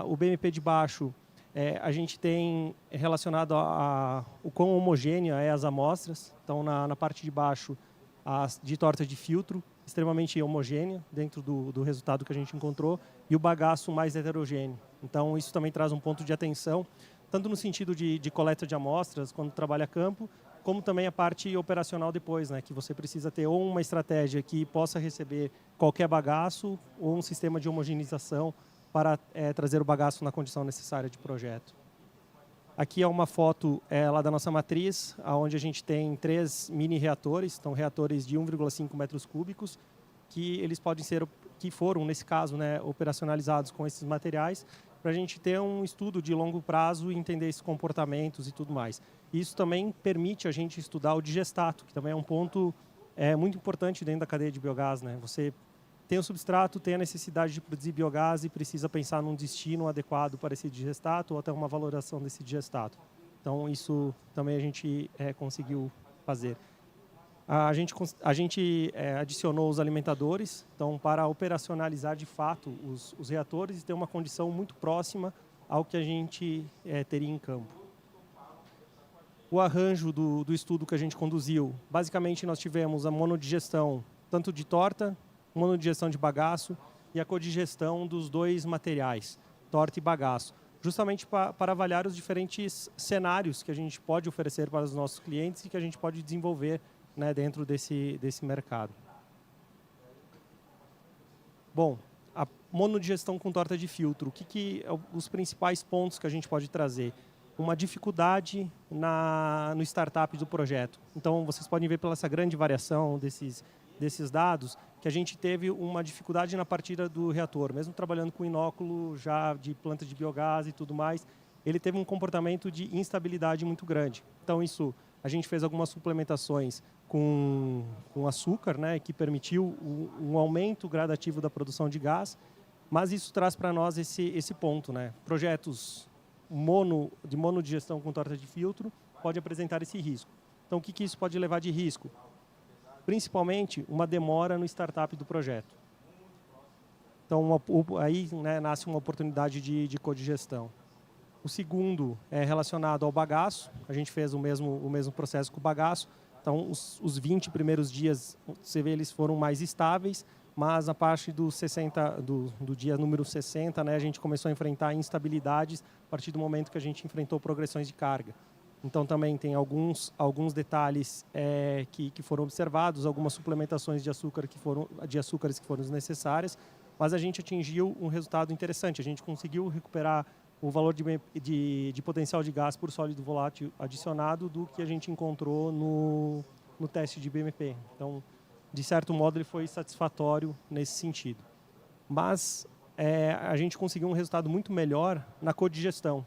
O BMP de baixo, a gente tem relacionado o quão homogênea é as amostras. Então, na parte de baixo, de torta de filtro, extremamente homogênea dentro do resultado que a gente encontrou, e o bagaço mais heterogêneo. Então, isso também traz um ponto de atenção, tanto no sentido de coleta de amostras, quando trabalha a campo, como também a parte operacional depois, né, que você precisa ter ou uma estratégia que possa receber qualquer bagaço, ou um sistema de homogeneização para trazer o bagaço na condição necessária de projeto. Aqui é uma foto lá da nossa matriz, onde a gente tem 3 mini reatores, então reatores de 1,5 metros cúbicos, que eles podem ser, que foram, nesse caso, né, operacionalizados com esses materiais, para a gente ter um estudo de longo prazo e entender esses comportamentos e tudo mais. Isso também permite a gente estudar o digestato, que também é um ponto muito importante dentro da cadeia de biogás, né? Você tem o substrato, tem a necessidade de produzir biogás e precisa pensar num destino adequado para esse digestato ou até uma valoração desse digestato. Então, isso também a gente conseguiu fazer. A gente adicionou os alimentadores, então, para operacionalizar de fato os reatores e ter uma condição muito próxima ao que a gente teria em campo. O arranjo do estudo que a gente conduziu, basicamente nós tivemos a monodigestão tanto de torta, monodigestão de bagaço e a codigestão dos 2 materiais, torta e bagaço, justamente para avaliar os diferentes cenários que a gente pode oferecer para os nossos clientes e que a gente pode desenvolver, né, dentro desse mercado. Bom, a monodigestão com torta de filtro, o que os principais pontos que a gente pode trazer? uma dificuldade no startup do projeto. Então, vocês podem ver pela essa grande variação desses dados, que a gente teve uma dificuldade na partida do reator. Mesmo trabalhando com inóculo já de planta de biogás e tudo mais, ele teve um comportamento de instabilidade muito grande. Então, a gente fez algumas suplementações com açúcar, né, que permitiu um aumento gradativo da produção de gás, mas isso traz para nós esse ponto, né? Projetos de monodigestão com torta de filtro pode apresentar esse risco. Então, o que isso pode levar de risco? Principalmente uma demora no startup do projeto. Então, aí, né, nasce uma oportunidade de codigestão. O segundo é relacionado ao bagaço. A gente fez o mesmo processo com o bagaço. Então, os 20 primeiros dias, você vê, eles foram mais estáveis, mas a parte do dia número 60, né, a gente começou a enfrentar instabilidades a partir do momento que a gente enfrentou progressões de carga. Então, também tem alguns detalhes que foram observados, algumas suplementações de açúcares que foram necessárias, mas a gente atingiu um resultado interessante. A gente conseguiu recuperar o valor de potencial de gás por sólido volátil adicionado do que a gente encontrou no teste de BMP. Então, de certo modo, ele foi satisfatório nesse sentido. Mas a gente conseguiu um resultado muito melhor na codigestão.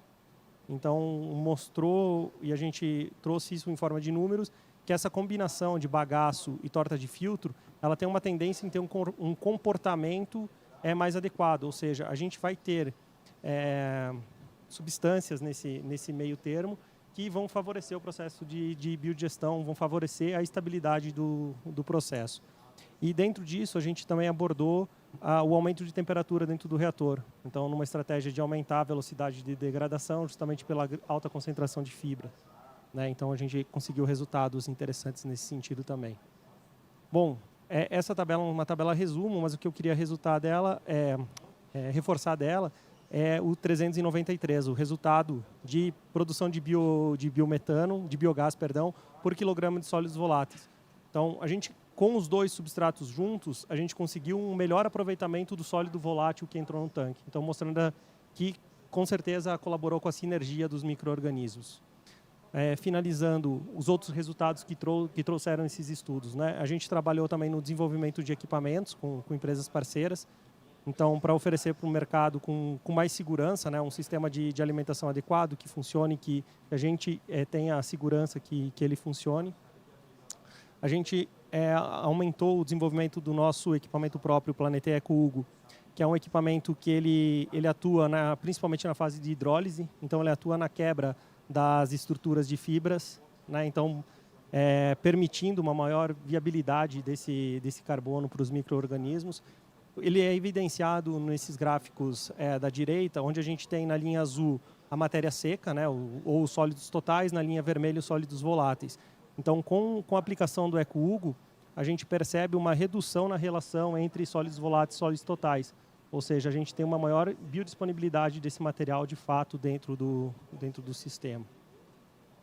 Então, mostrou, e a gente trouxe isso em forma de números, que essa combinação de bagaço e torta de filtro, ela tem uma tendência em ter um comportamento mais adequado. Ou seja, a gente vai ter substâncias nesse meio termo que vão favorecer o processo de biodigestão, vão favorecer a estabilidade do processo. E dentro disso, a gente também abordou o aumento de temperatura dentro do reator. Então, numa estratégia de aumentar a velocidade de degradação, justamente pela alta concentração de fibra, né? Então, a gente conseguiu resultados interessantes nesse sentido também. Bom, essa tabela é uma tabela resumo, mas o que eu queria reforçar dela é o 393, o resultado de produção de biogás, por quilograma de sólidos voláteis. Então, com os dois substratos juntos, a gente conseguiu um melhor aproveitamento do sólido volátil que entrou no tanque. Então, mostrando que, com certeza, colaborou com a sinergia dos micro-organismos. Finalizando, os outros resultados que trouxeram esses estudos, né? A gente trabalhou também no desenvolvimento de equipamentos com empresas parceiras. Então, para oferecer para o mercado com mais segurança, né, um sistema de alimentação adequado, que funcione, que a gente tenha a segurança que ele funcione. A gente aumentou o desenvolvimento do nosso equipamento próprio, o Planete Eco Hugo, que é um equipamento que ele atua principalmente na fase de hidrólise, então ele atua na quebra das estruturas de fibras, né, então permitindo uma maior viabilidade desse carbono para os micro-organismos. Ele é evidenciado nesses gráficos da direita, onde a gente tem na linha azul a matéria seca, né, ou os sólidos totais, na linha vermelha os sólidos voláteis. Então, com a aplicação do Eco Hugo, a gente percebe uma redução na relação entre sólidos voláteis e sólidos totais. Ou seja, a gente tem uma maior biodisponibilidade desse material, de fato, dentro do sistema.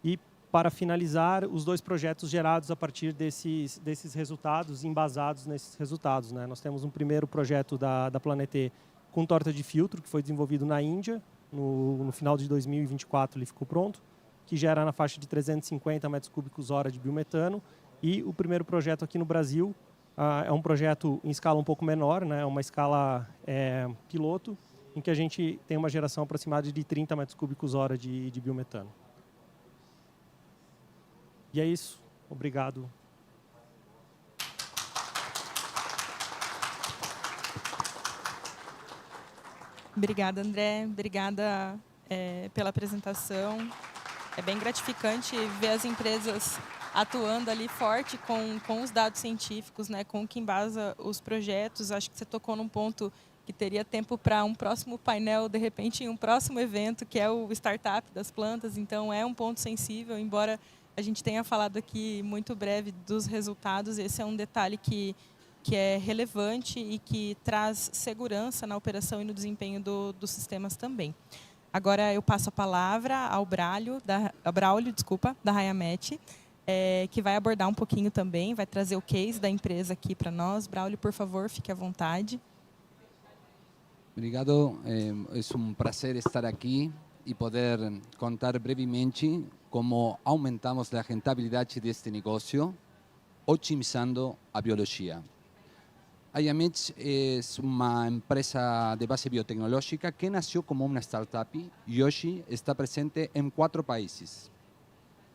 E, para finalizar, os dois projetos gerados a partir desses resultados, embasados nesses resultados, né? Nós temos um primeiro projeto da Planete com torta de filtro, que foi desenvolvido na Índia. No final de 2024 ele ficou pronto, que gera na faixa de 350 metros cúbicos hora de biometano. E o primeiro projeto aqui no Brasil é um projeto em escala um pouco menor, né? Uma escala piloto, em que a gente tem uma geração aproximada de 30 metros cúbicos hora de biometano. E é isso. Obrigado. Obrigada, André. Obrigada pela apresentação. É bem gratificante ver as empresas atuando ali forte com os dados científicos, né, com o que embasa os projetos. Acho que você tocou num ponto que teria tempo para um próximo painel, de repente, em um próximo evento, que é o Startup das Plantas. Então, é um ponto sensível, embora a gente tenha falado aqui muito breve dos resultados. Esse é um detalhe que é relevante e que traz segurança na operação e no desempenho dos sistemas também. Agora eu passo a palavra ao Braulio, da Rayamet, que vai abordar um pouquinho também, vai trazer o case da empresa aqui para nós. Braulio, por favor, fique à vontade. Obrigado, é um prazer estar aqui e poder contar brevemente como aumentamos a rentabilidade deste negócio, otimizando a biologia. A Yamet é uma empresa de base biotecnológica que nasceu como uma startup e hoje está presente em 4 países.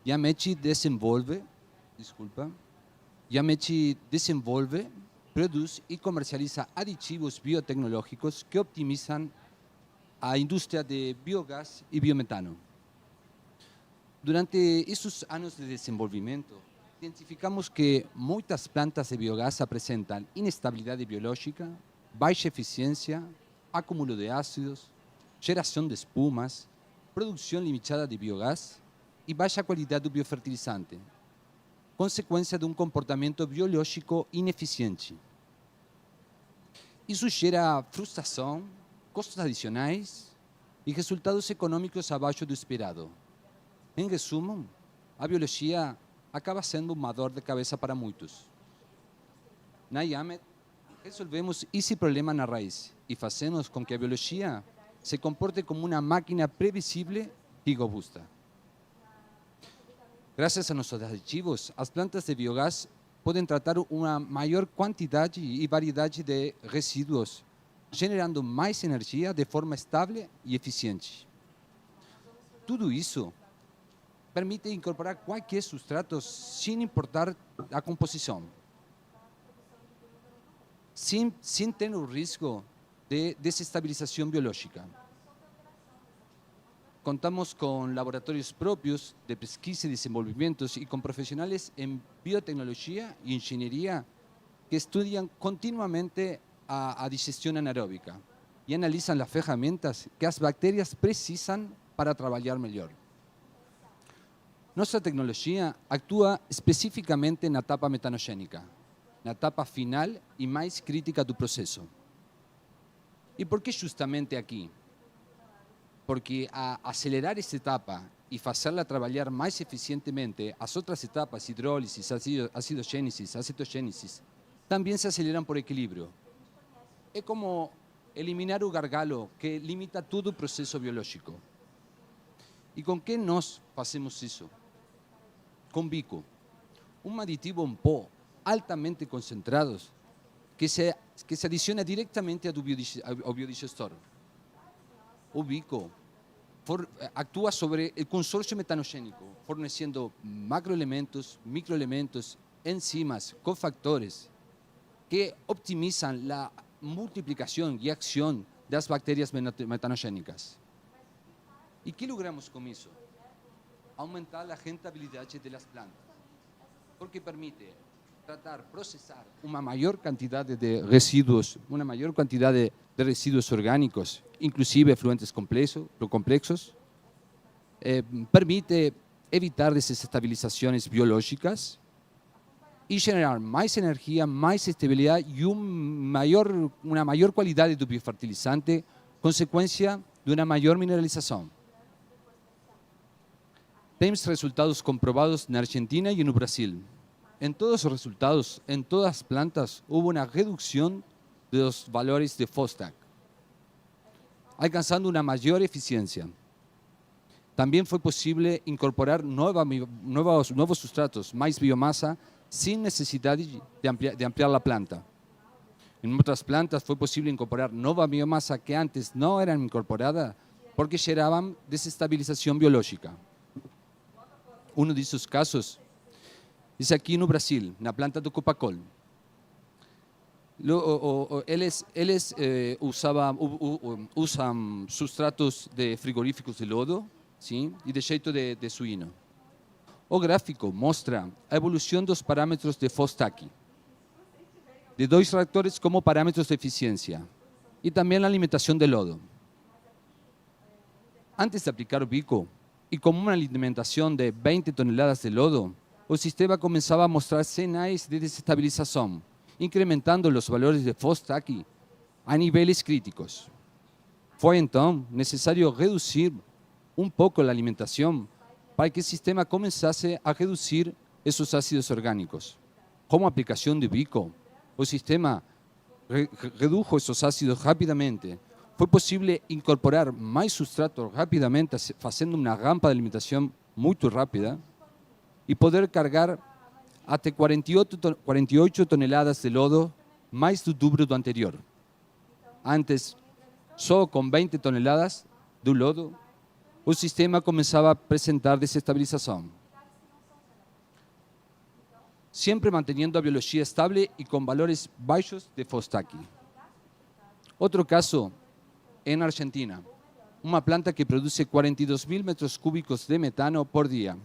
Yamet desenvolve, produz e comercializa aditivos biotecnológicos que optimizam a indústria de biogás e biometano. Durante esses anos de desenvolvimento, identificamos que muitas plantas de biogás apresentam inestabilidade biológica, baixa eficiência, acúmulo de ácidos, geração de espumas, produção limitada de biogás e baixa qualidade do biofertilizante, consequência de um comportamento biológico ineficiente. Isso gera frustração, custos adicionais e resultados econômicos abaixo do esperado. Em resumo, a biologia acaba sendo uma dor de cabeça para muitos. Na Yamet, resolvemos esse problema na raiz e fazemos com que a biologia se comporte como uma máquina previsível e robusta. Graças a nossos aditivos, as plantas de biogás podem tratar uma maior quantidade e variedade de resíduos, generando mais energia de forma estável e eficiente. Tudo isso permite incorporar qualquer substrato sem importar a composição, sem ter o risco de desestabilização biológica. Contamos com laboratórios próprios de pesquisa e desenvolvimento e com profissionais em biotecnologia e engenharia que estudam continuamente a digestão anaeróbica e analisam as ferramentas que as bactérias precisam para trabalhar melhor. Nossa tecnologia atua especificamente na etapa metanogênica, na etapa final e mais crítica do processo. E por que justamente aqui? Porque a acelerar esta etapa e fazê-la trabalhar mais eficientemente, as outras etapas, hidrólise, acidogênese, acetogênese, também se aceleram por equilíbrio. É como eliminar o gargalo que limita todo o processo biológico. E com que nós fazemos isso? Com bico, um aditivo em pó altamente concentrado que se adiciona diretamente ao biodigestor. O bico atua sobre o consórcio metanogênico, fornecendo macroelementos, microelementos, enzimas, cofactores que optimizam a multiplicação e ação das bactérias metanogênicas. E que logramos com isso? Aumentar a rentabilidade das plantas, porque permite tratar, processar uma maior quantidade de resíduos, uma maior quantidade de resíduos orgânicos, inclusive efluentes complexos, permite evitar desestabilizações biológicas e generar mais energia, mais estabilidade e uma maior qualidade do biofertilizante, consequência de uma maior mineralização. Temos resultados comprovados na Argentina e no Brasil. Em todos os resultados, em todas as plantas, houve uma redução dos valores de Fostak, alcançando uma maior eficiência. Também foi possível incorporar novos substratos, mais biomassa, sem necessidade de ampliar a planta. Em outras plantas foi possível incorporar nova biomassa que antes não era incorporada porque geravam desestabilização biológica. Um desses casos é aqui no Brasil, na planta do Copacol. Eles usam substratos de frigoríficos de lodo, sim, e de jeito de suíno. O gráfico mostra a evolução dos parâmetros de Fostak, de 2 reatores como parâmetros de eficiência, e também a alimentação de lodo. Antes de aplicar o bico, e com uma alimentação de 20 toneladas de lodo, o sistema começava a mostrar sinais de desestabilização, incrementando os valores de Fostak a níveis críticos. Foi então necessário reduzir um pouco a alimentação para que o sistema começasse a reduzir esses ácidos orgânicos. Com a aplicação do bico, o sistema redujo esses ácidos rapidamente, foi possível incorporar mais substrato rapidamente, fazendo uma rampa de alimentação muito rápida e poder carregar até 48 toneladas de lodo, mais do dobro do anterior. Antes, só com 20 toneladas do lodo, o sistema começava a apresentar desestabilização. Sempre mantendo a biologia estável e com valores baixos de Fostáqui. Outro caso é na Argentina, uma planta que produz 42.000 metros cúbicos de metano por dia.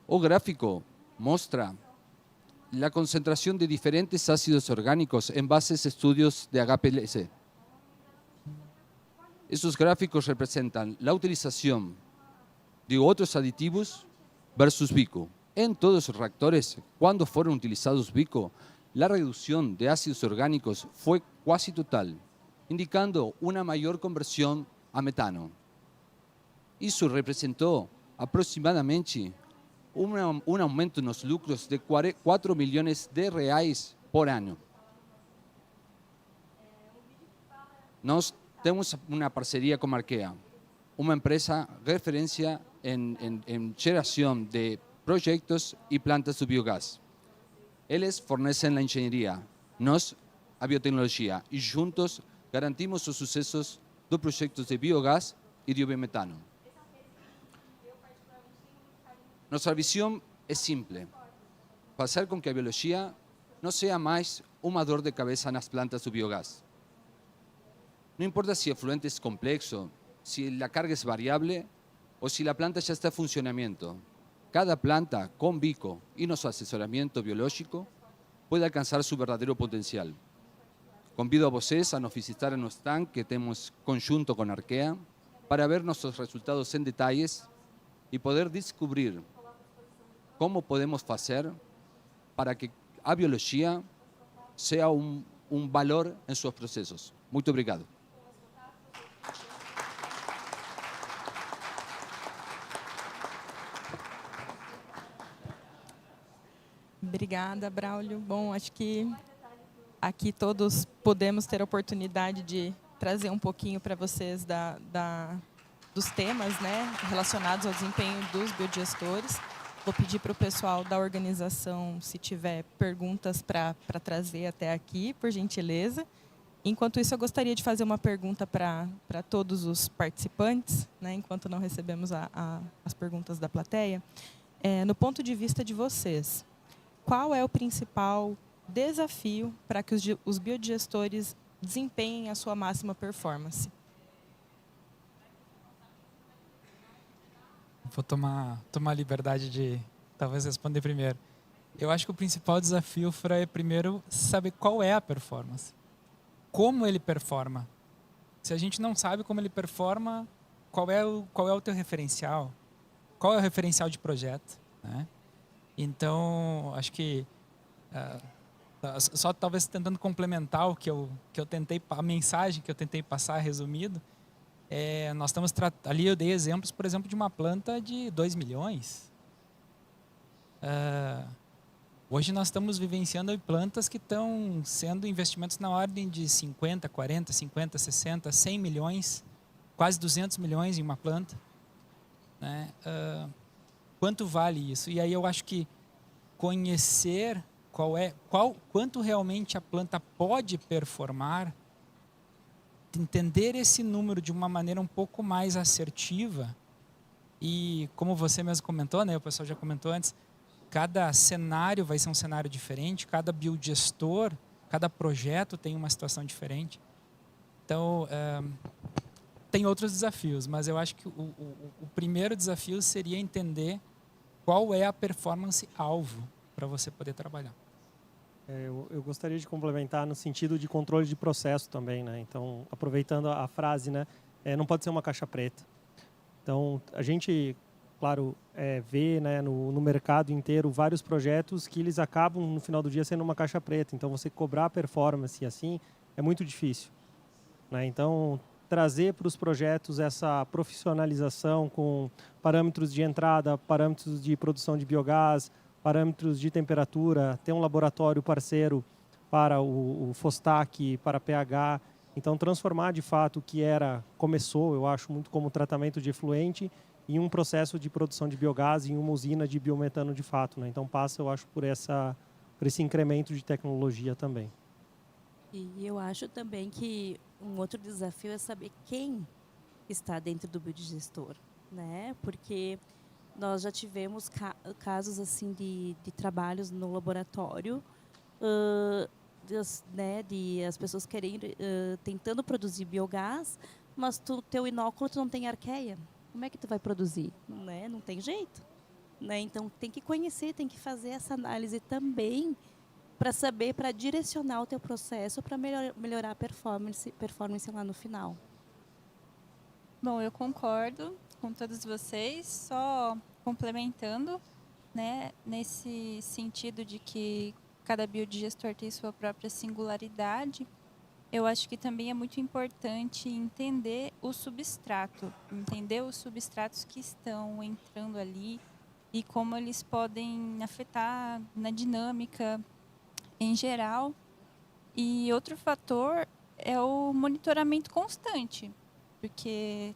O gráfico mostra a concentração de diferentes ácidos orgânicos em bases estudios de HPLC. Esses gráficos representam a utilização de outros aditivos versus bico. En todos los reactores, cuando fueron utilizados bico, la reducción de ácidos orgánicos fue casi total, indicando una mayor conversión a metano. Eso representó aproximadamente un aumento en los lucros de 4 millones de reais por año. Nós temos una parcería con Arquea, una empresa referencia en geración de proyectos y plantas de biogás. Eles fornecen la ingeniería, nós a biotecnología y juntos garantimos los sucesos de proyectos de biogás y de biometano. Nuestra visión es simple, hacer con que a biología no sea más una dor de cabeza en las plantas de biogás. No importa si el efluente es complejo, si la carga es variable o si la planta ya está en funcionamiento. Cada planta con bico y nuestro asesoramiento biológico puede alcanzar su verdadero potencial. Convido a vocês a nos visitar en nuestro stand que tenemos conjunto con Arquea para ver nuestros resultados en detalles y poder descubrir cómo podemos hacer para que a biología sea un valor en sus procesos. Muy obrigado. Obrigada, Braulio. Bom, acho que aqui todos podemos ter a oportunidade de trazer um pouquinho para vocês dos temas, né, relacionados ao desempenho dos biodigestores. Vou pedir para o pessoal da organização, se tiver perguntas para trazer até aqui, por gentileza. Enquanto isso, eu gostaria de fazer uma pergunta para todos os participantes, né, enquanto não recebemos as perguntas da plateia. No ponto de vista de vocês, qual é o principal desafio para que os biodigestores desempenhem a sua máxima performance? Vou tomar a liberdade de talvez responder primeiro. Eu acho que o principal desafio, Fra, é primeiro saber qual é a performance. Como ele performa. Se a gente não sabe como ele performa, qual é o teu referencial? Qual é o referencial de projeto, né? Então, acho que só talvez tentando complementar o que eu tentei, a mensagem que eu tentei passar resumido, nós estamos ali eu dei exemplos, por exemplo, de uma planta de 2 milhões. Hoje nós estamos vivenciando plantas que estão sendo investimentos na ordem de 50, 40, 50, 60, 100 milhões, quase 200 milhões em uma planta, né? Quanto vale isso? E aí eu acho que conhecer quanto realmente a planta pode performar, entender esse número de uma maneira um pouco mais assertiva e, como você mesmo comentou, né, o pessoal já comentou antes, cada cenário vai ser um cenário diferente, cada biodigestor, cada projeto tem uma situação diferente. Então, tem outros desafios, mas eu acho que o primeiro desafio seria entender qual é a performance-alvo para você poder trabalhar. Eu gostaria de complementar no sentido de controle de processo também, né? Então, aproveitando a frase, né? Não pode ser uma caixa preta. Então, a gente, claro, vê, né, no mercado inteiro vários projetos que eles acabam, no final do dia, sendo uma caixa preta. Então, você cobrar performance assim é muito difícil, né? Então, trazer para os projetos essa profissionalização com parâmetros de entrada, parâmetros de produção de biogás, parâmetros de temperatura, ter um laboratório parceiro para o Fostáqui, para pH, Então, transformar de fato o que começou, eu acho, muito como tratamento de efluente, em um processo de produção de biogás, em uma usina de biometano de fato, né? Então, passa, eu acho, por esse incremento de tecnologia também. E eu acho também que um outro desafio é saber quem está dentro do biodigestor, né? Porque nós já tivemos casos assim de trabalhos no laboratório, de as pessoas tentando produzir biogás, mas teu inóculo tu não tem arqueia. Como é que tu vai produzir? Né? Não tem jeito. Né? Então, tem que conhecer, tem que fazer essa análise também para saber, para direcionar o teu processo, para melhorar a performance lá no final. Bom, eu concordo com todos vocês, só complementando, né, nesse sentido de que cada biodigestor tem sua própria singularidade. Eu acho que também é muito importante entender o substrato, entender os substratos que estão entrando ali e como eles podem afetar na dinâmica em geral. E outro fator é o monitoramento constante, porque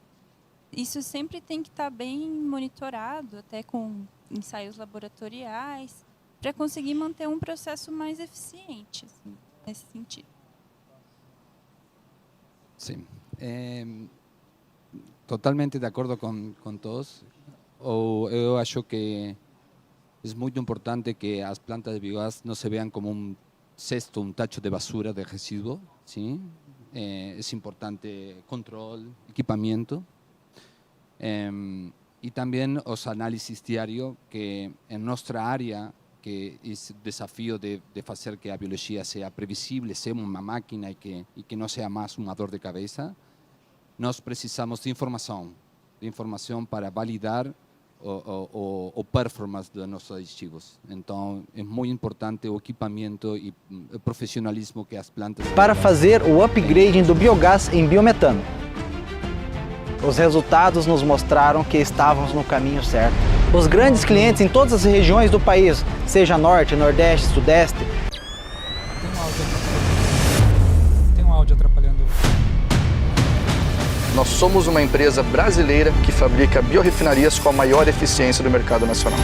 isso sempre tem que estar bem monitorado, até com ensaios laboratoriais, para conseguir manter um processo mais eficiente, assim, nesse sentido. Sim, totalmente de acordo com todos. Eu acho que é muito importante que as plantas de biogás não se vean como um cesto, um tacho de basura, de resíduo, ¿sí? É importante controle, equipamento e também os análises diários que em nossa área, que é o desafio de fazer que a biologia seja previsível, seja uma máquina e que não seja mais uma dor de cabeça, nós precisamos de informação para validar o performance dos nossos aditivos. Então, é muito importante o equipamento e o profissionalismo que as plantas... Para fazer o upgrading do biogás em biometano. Os resultados nos mostraram que estávamos no caminho certo. Os grandes clientes em todas as regiões do país, seja Norte, Nordeste, Sudeste... Tem um áudio atrapalhando. Nós somos uma empresa brasileira que fabrica biorrefinarias com a maior eficiência do mercado nacional.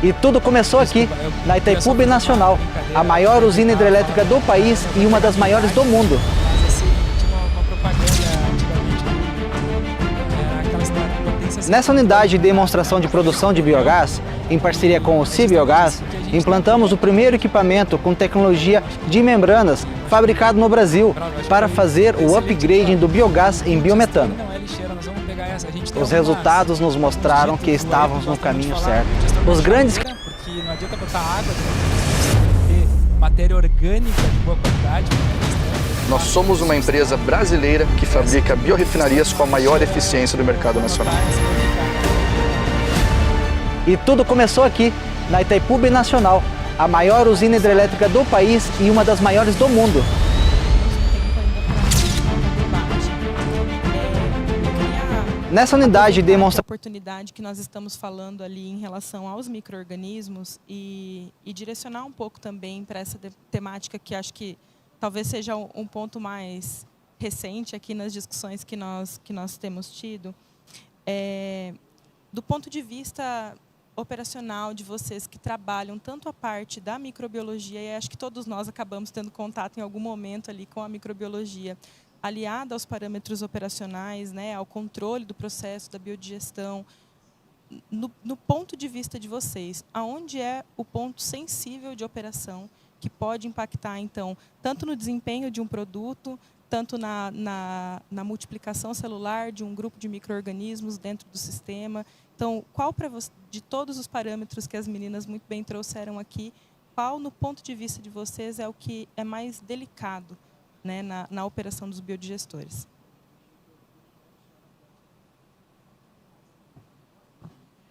E tudo começou aqui, na Itaipu Binacional, a maior usina hidrelétrica do país e uma das maiores do mundo. Mas assim, tinha uma propaganda antigamente, aquela história. Nessa unidade de demonstração de produção de biogás, em parceria com o Cibiogás, implantamos o primeiro equipamento com tecnologia de membranas fabricado no Brasil para fazer o upgrading do biogás em biometano. Os resultados nos mostraram que estávamos no caminho certo. Os grandes... Porque não adianta botar água, ter matéria orgânica de boa qualidade. Nós somos uma empresa brasileira que fabrica biorrefinarias com a maior eficiência do mercado nacional. E tudo começou aqui, na Itaipu Binacional, a maior usina hidrelétrica do país e uma das maiores do mundo. Nessa unidade de demonstração... A oportunidade que nós estamos falando ali em relação aos micro-organismos e direcionar um pouco também para essa temática que acho que talvez seja um ponto mais recente aqui nas discussões que nós temos tido. Do ponto de vista operacional de vocês que trabalham tanto a parte da microbiologia, e acho que todos nós acabamos tendo contato em algum momento ali com a microbiologia, aliada aos parâmetros operacionais, né, ao controle do processo da biodigestão, no ponto de vista de vocês, aonde é o ponto sensível de operação que pode impactar, então, tanto no desempenho de um produto, tanto na multiplicação celular de um grupo de micro-organismos dentro do sistema. Então, qual para você, de todos os parâmetros que as meninas muito bem trouxeram aqui, qual, no ponto de vista de vocês, é o que é mais delicado, né, na operação dos biodigestores?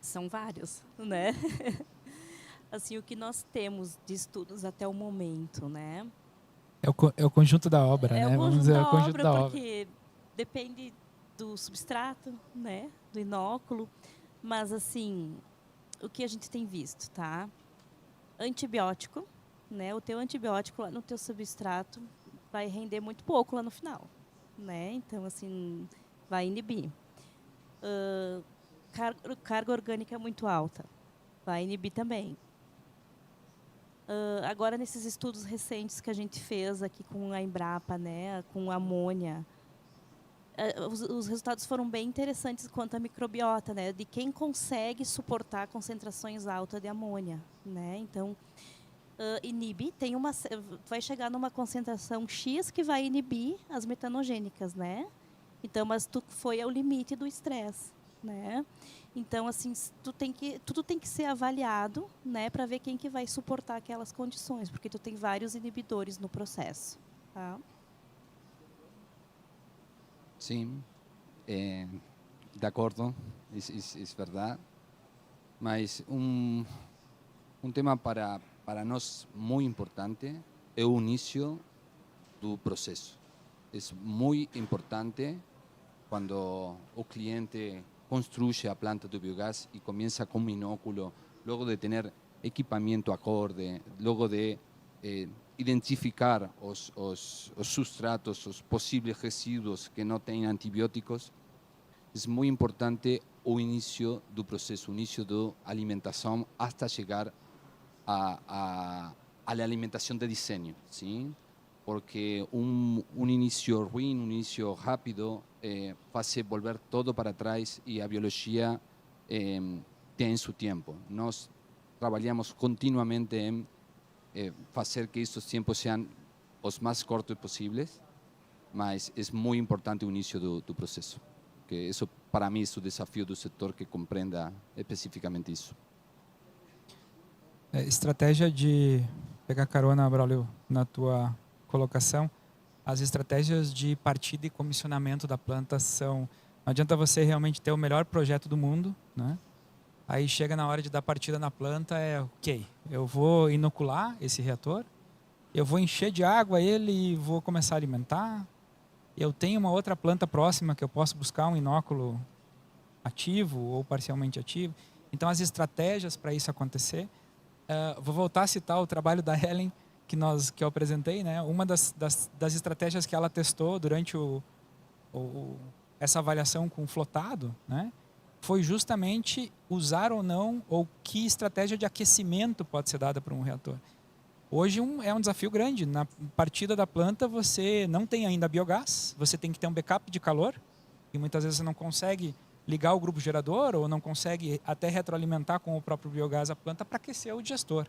São vários, né? Assim, o que nós temos de estudos até o momento, né? É o conjunto da obra, né? Vamos dizer, é o conjunto da obra. Porque depende do substrato, né? Do inóculo. Mas, assim, o que a gente tem visto, tá? Antibiótico, né? O teu antibiótico lá no teu substrato, vai render muito pouco lá no final, né? Então, assim, vai inibir. Carga orgânica muito alta, vai inibir também. Agora, nesses estudos recentes que a gente fez aqui com a Embrapa, né, com a amônia, os resultados foram bem interessantes quanto à microbiota, né, de quem consegue suportar concentrações altas de amônia, né? Então, inibe, vai chegar numa concentração X que vai inibir as metanogênicas, né? Então, mas foi ao limite do estresse, né? Então, assim, tudo tem que ser avaliado, né, para ver quem que vai suportar aquelas condições, porque tu tem vários inibidores no processo, tá? Sim, de acordo, é verdade. Mas um tema para nós muito importante é o início do processo. É muito importante quando o cliente construye a planta de biogás y comienza con un binóculo, luego de tener equipamiento acorde, luego de identificar los sustratos, los posibles residuos que no tienen antibióticos, es muy importante o inicio del proceso, o inicio de alimentación hasta llegar a la alimentación de diseño, ¿sí? Porque un inicio ruim, un inicio rápido, hace volver todo para atrás y la biología tiene su tiempo. Nos trabajamos continuamente en hacer que estos tiempos sean los más cortos posibles, mas es muy importante el inicio del proceso. Que eso para mí es el desafío del sector que comprenda especificamente isso. Estratégia de pegar carona, Braulio, na tua colocação, as estratégias de partida e comissionamento da planta são... Não adianta você realmente ter o melhor projeto do mundo, né? Aí chega na hora de dar partida na planta, ok, eu vou inocular esse reator, eu vou encher de água ele e vou começar a alimentar, eu tenho uma outra planta próxima que eu posso buscar um inóculo ativo ou parcialmente ativo. Então, as estratégias para isso acontecer... vou voltar a citar o trabalho da Helen, que eu apresentei, né? Uma das estratégias que ela testou durante essa avaliação com flotado, né, foi justamente usar ou não, ou que estratégia de aquecimento pode ser dada para um reator. Hoje é um desafio grande. Na partida da planta você não tem ainda biogás, você tem que ter um backup de calor, e muitas vezes você não consegue ligar o grupo gerador ou não consegue até retroalimentar com o próprio biogás a planta para aquecer o digestor.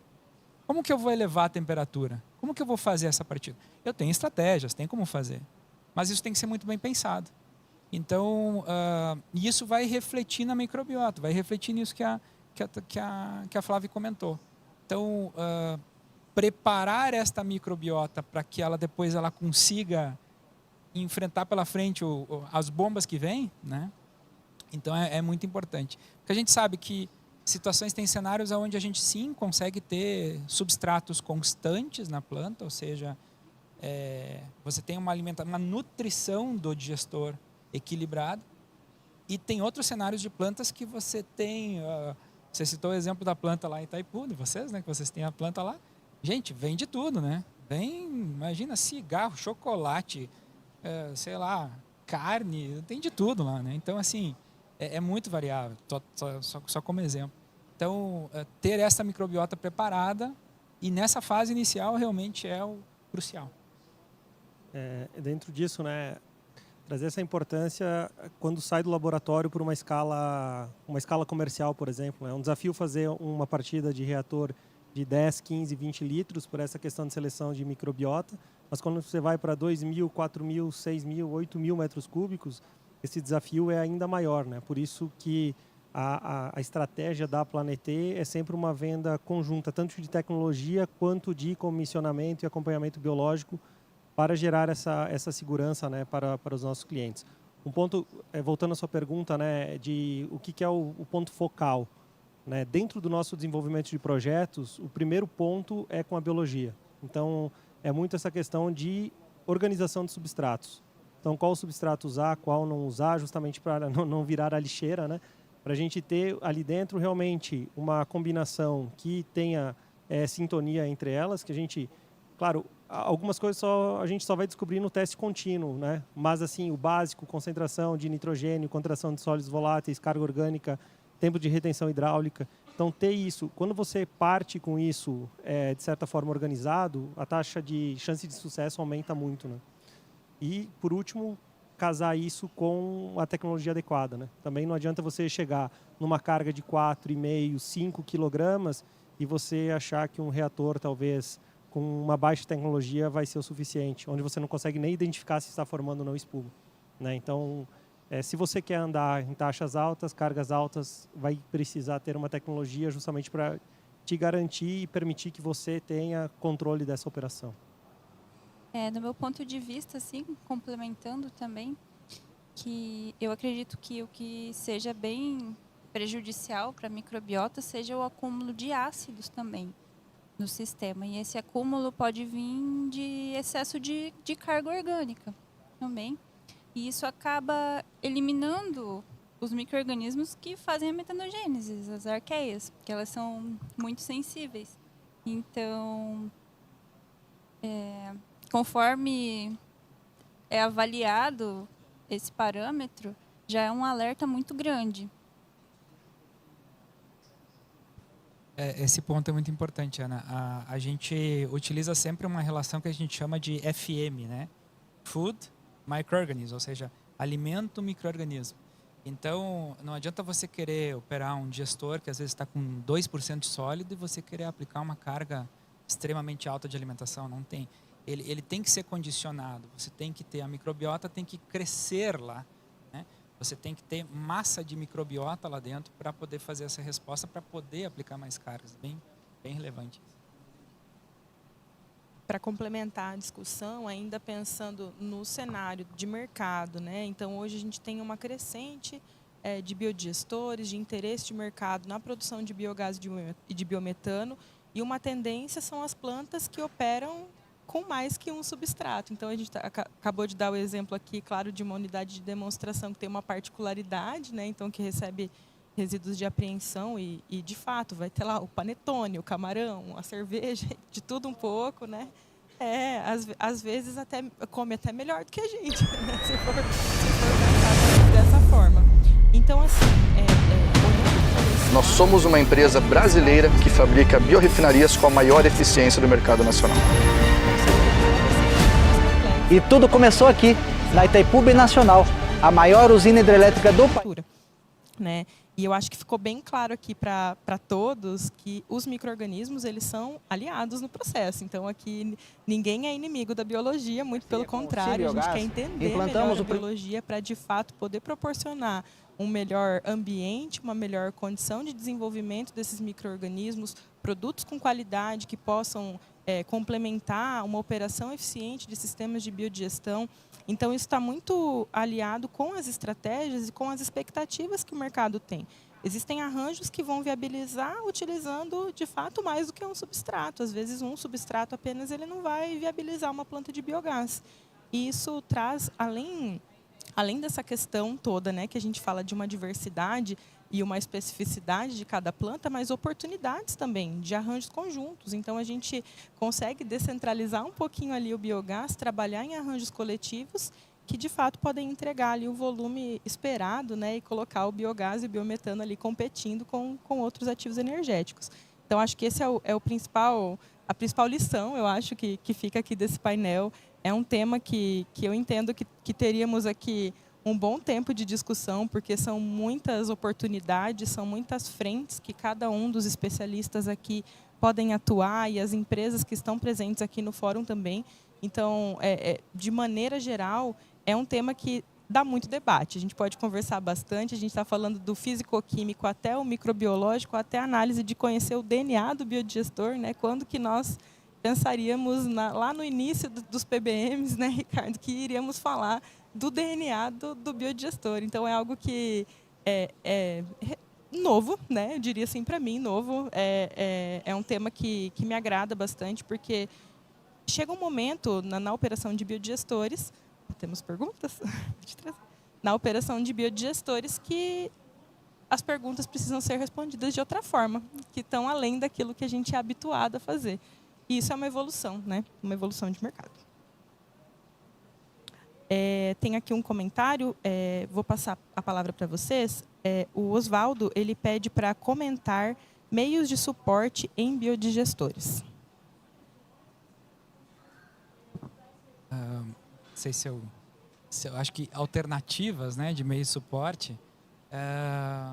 Como que eu vou elevar a temperatura? Como que eu vou fazer essa partida? Eu tenho estratégias, tem como fazer, mas isso tem que ser muito bem pensado. Então, isso vai refletir na microbiota, vai refletir nisso que a Flávia comentou. Então, preparar esta microbiota para que ela depois consiga enfrentar pela frente as bombas que vêm, né? Então, é muito importante. Porque a gente sabe que tem cenários onde a gente sim consegue ter substratos constantes na planta, ou seja, você tem uma nutrição do digestor equilibrada, e tem outros cenários de plantas que você tem, você citou o exemplo da planta lá em Itaipu, de vocês, né, que vocês têm a planta lá, gente, vem de tudo, né? Imagina cigarro, chocolate, sei lá, carne, tem de tudo lá, né? Então, assim, é muito variável, só como exemplo. Então, ter essa microbiota preparada e nessa fase inicial realmente é o crucial. Dentro disso, né, trazer essa importância quando sai do laboratório por uma escala comercial, por exemplo. É um desafio fazer uma partida de reator de 10, 15, 20 litros por essa questão de seleção de microbiota, mas quando você vai para 2.000, 4.000, 6.000, 8.000 metros cúbicos, esse desafio é ainda maior, né? Por isso que a estratégia da Planetê é sempre uma venda conjunta, tanto de tecnologia quanto de comissionamento e acompanhamento biológico, para gerar essa segurança, né, para os nossos clientes. Um ponto, voltando à sua pergunta, né, de o que é o ponto focal, né? Dentro do nosso desenvolvimento de projetos, o primeiro ponto é com a biologia. Então, é muito essa questão de organização de substratos. Então, qual substrato usar, qual não usar, justamente para não virar a lixeira, né? Para a gente ter ali dentro realmente uma combinação que tenha sintonia entre elas, que a gente, claro, algumas coisas a gente só vai descobrir no teste contínuo, né? Mas assim, o básico, concentração de nitrogênio, concentração de sólidos voláteis, carga orgânica, tempo de retenção hidráulica. Então, ter isso, quando você parte com isso, de certa forma, organizado, a taxa de chance de sucesso aumenta muito, né? E, por último, casar isso com a tecnologia adequada, né? Também não adianta você chegar numa carga de 4,5, 5 quilogramas e você achar que um reator, talvez, com uma baixa tecnologia vai ser o suficiente, onde você não consegue nem identificar se está formando ou não espuma, né? Então, se você quer andar em taxas altas, cargas altas, vai precisar ter uma tecnologia justamente para te garantir e permitir que você tenha controle dessa operação. Do meu ponto de vista, assim, complementando também, que eu acredito que o que seja bem prejudicial para a microbiota seja o acúmulo de ácidos também no sistema. E esse acúmulo pode vir de excesso de carga orgânica também. E isso acaba eliminando os micro-organismos que fazem a metanogênese, as arqueias, que elas são muito sensíveis. Então, conforme é avaliado esse parâmetro, já é um alerta muito grande. Esse ponto é muito importante, Ana. A gente utiliza sempre uma relação que a gente chama de FM, né? Food Microorganism, ou seja, alimento microorganismo. Então, não adianta você querer operar um digestor que às vezes está com 2% de sólido e você querer aplicar uma carga extremamente alta de alimentação. Não tem. Ele tem que ser condicionado. Você tem que ter, a microbiota tem que crescer lá, né? Você tem que ter massa de microbiota lá dentro para poder fazer essa resposta, para poder aplicar mais cargas. Bem relevante. Para complementar a discussão, ainda pensando no cenário de mercado, né? Então, hoje a gente tem uma crescente de biodigestores, de interesse de mercado na produção de biogás e de biometano, e uma tendência são as plantas que operam com mais que um substrato. Então, a gente acabou de dar o exemplo aqui, claro, de uma unidade de demonstração que tem uma particularidade, né? Então, que recebe resíduos de apreensão e, de fato, vai ter lá o panetone, o camarão, a cerveja, de tudo um pouco, né? Às vezes até come até melhor do que a gente, né? se for pensar dessa forma. Então, assim, Nós somos uma empresa brasileira que fabrica biorefinarias com a maior eficiência do mercado nacional. E tudo começou aqui, na Itaipu Binacional, a maior usina hidrelétrica do país. Né? E eu acho que ficou bem claro aqui para todos que os micro-organismos, eles são aliados no processo. Então, aqui ninguém é inimigo da biologia, muito pelo contrário, a gente quer entender melhor a biologia para, de fato, poder proporcionar um melhor ambiente, uma melhor condição de desenvolvimento desses micro-organismos, produtos com qualidade que possam complementar uma operação eficiente de sistemas de biodigestão. Então, isso está muito aliado com as estratégias e com as expectativas que o mercado tem. Existem arranjos que vão viabilizar utilizando, de fato, mais do que um substrato. Às vezes, um substrato apenas ele não vai viabilizar uma planta de biogás. E isso traz, além dessa questão toda, né, que a gente fala de uma diversidade e uma especificidade de cada planta, mas oportunidades também de arranjos conjuntos. Então, a gente consegue descentralizar um pouquinho ali o biogás, trabalhar em arranjos coletivos que, de fato, podem entregar ali o volume esperado, né, e colocar o biogás e o biometano ali competindo com outros ativos energéticos. Então, acho que esse é a principal lição, eu acho, que fica aqui desse painel. É um tema que eu entendo que teríamos aqui um bom tempo de discussão, porque são muitas oportunidades, são muitas frentes que cada um dos especialistas aqui podem atuar e as empresas que estão presentes aqui no fórum também. Então, de maneira geral, é um tema que dá muito debate. A gente pode conversar bastante, a gente está falando do físico-químico até o microbiológico, até a análise de conhecer o DNA do biodigestor, né? Quando que nós pensaríamos lá no início dos PBMs, né, Ricardo, que iríamos falar do DNA do biodigestor. Então, é algo que é novo, né? Eu diria assim, para mim, novo. É um tema que me agrada bastante, porque chega um momento na operação de biodigestores, temos perguntas? Na operação de biodigestores que as perguntas precisam ser respondidas de outra forma, que estão além daquilo que a gente é habituado a fazer. E isso é uma evolução, né? Uma evolução de mercado. Tem aqui um comentário, vou passar a palavra para vocês. O Oswaldo, ele pede para comentar meios de suporte em biodigestores. Não sei se eu acho que alternativas, né, de meio de suporte,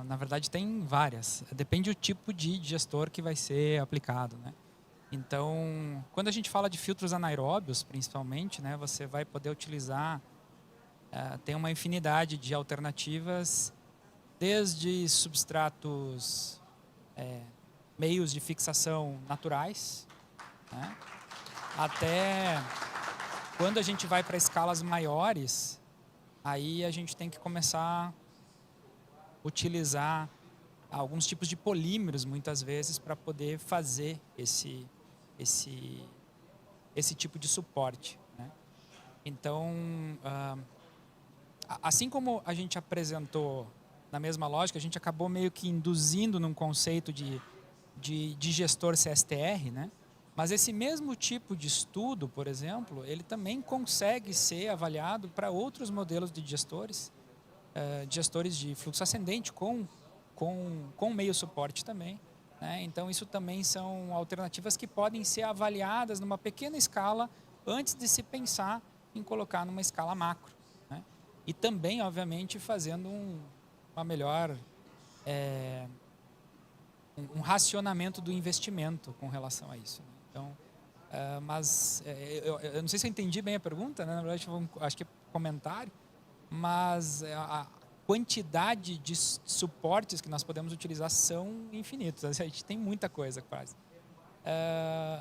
na verdade tem várias. Depende do tipo de digestor que vai ser aplicado, né? Então, quando a gente fala de filtros anaeróbios, principalmente, né, você vai poder utilizar, tem uma infinidade de alternativas, desde substratos, meios de fixação naturais, né, até quando a gente vai para escalas maiores, aí a gente tem que começar a utilizar alguns tipos de polímeros, muitas vezes, para poder fazer esse tipo de suporte, né? Então, assim como a gente apresentou na mesma lógica, a gente acabou meio que induzindo num conceito de digestor CSTR, né? Mas esse mesmo tipo de estudo, por exemplo, ele também consegue ser avaliado para outros modelos de digestores, digestores de fluxo ascendente com meio suporte também, né? Então, isso também são alternativas que podem ser avaliadas numa pequena escala antes de se pensar em colocar numa escala macro, né? E também, obviamente, fazendo uma melhor... um racionamento do investimento com relação a isso, né? Então, mas eu não sei se eu entendi bem a pergunta, né? Na verdade, acho que é comentário, mas a quantidade de suportes que nós podemos utilizar são infinitos. A gente tem muita coisa quase.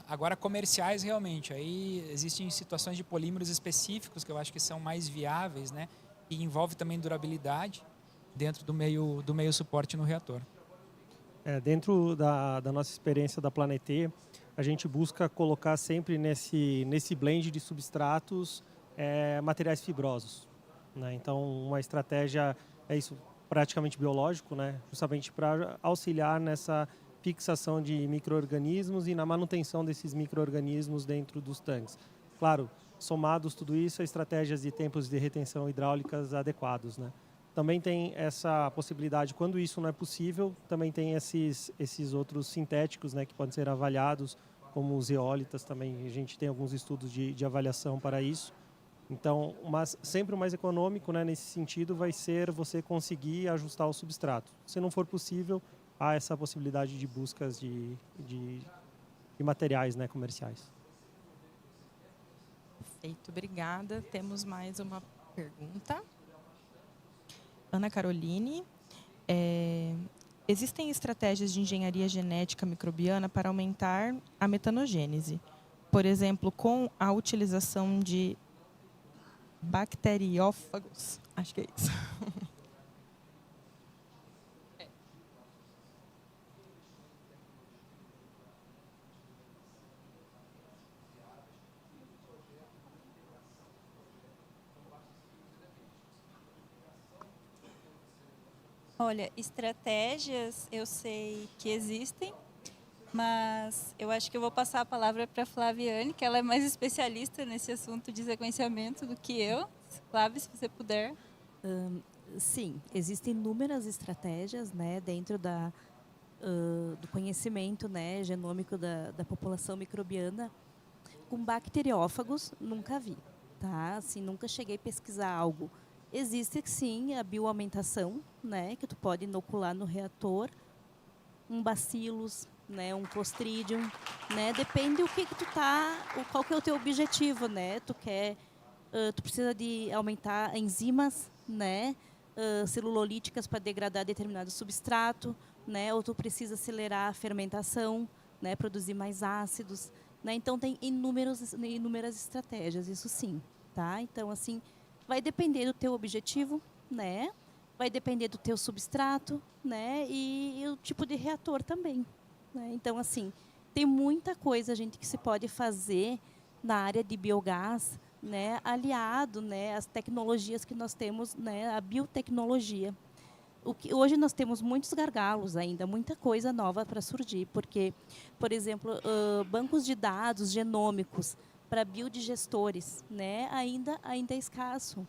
Agora, comerciais, realmente, aí existem situações de polímeros específicos que eu acho que são mais viáveis, né? E envolve também durabilidade dentro do meio suporte no reator. Dentro da nossa experiência da Planetê, a gente busca colocar sempre nesse blend de substratos materiais fibrosos, né? Então, uma estratégia é isso, praticamente biológico, né? Justamente para auxiliar nessa fixação de micro-organismos e na manutenção desses micro-organismos dentro dos tanques. Claro, somados tudo isso a estratégias de tempos de retenção hidráulicas adequados, né? Também tem essa possibilidade, quando isso não é possível, também tem esses outros sintéticos, né, que podem ser avaliados, como os zeólitas também. A gente tem alguns estudos de avaliação para isso. Então, mas sempre o mais econômico, né, nesse sentido vai ser você conseguir ajustar o substrato. Se não for possível, há essa possibilidade de buscas de materiais, né, comerciais. Perfeito, obrigada. Temos mais uma pergunta. Ana Caroline, existem estratégias de engenharia genética microbiana para aumentar a metanogênese, por exemplo, com a utilização de bacteriófagos? Acho que é isso. Olha, estratégias eu sei que existem, mas eu acho que eu vou passar a palavra para a Flaviane, que ela é mais especialista nesse assunto de sequenciamento do que eu. Flávia, se você puder. Sim, existem inúmeras estratégias, né, dentro do conhecimento, né, genômico da população microbiana. Com bacteriófagos, nunca vi, tá? Assim, nunca cheguei a pesquisar algo. Existe, sim, a bioaumentação, né, que tu pode inocular no reator, um bacillus, né, um clostridium, né, depende o que tu qual que é o teu objetivo, né? Tu precisa de aumentar enzimas, né, celulolíticas para degradar determinado substrato, né, ou tu precisa acelerar a fermentação, né, produzir mais ácidos, né? Então tem inúmeras estratégias, isso sim, tá? Então assim, vai depender do teu objetivo, né? Vai depender do teu substrato, né? E o tipo de reator também, né? Então, assim, tem muita coisa, gente, que se pode fazer na área de biogás, né? Aliado, né, às tecnologias que nós temos, né? A biotecnologia. Hoje nós temos muitos gargalos ainda, muita coisa nova para surgir, porque, por exemplo, bancos de dados genômicos para biodigestores, né, ainda é escasso.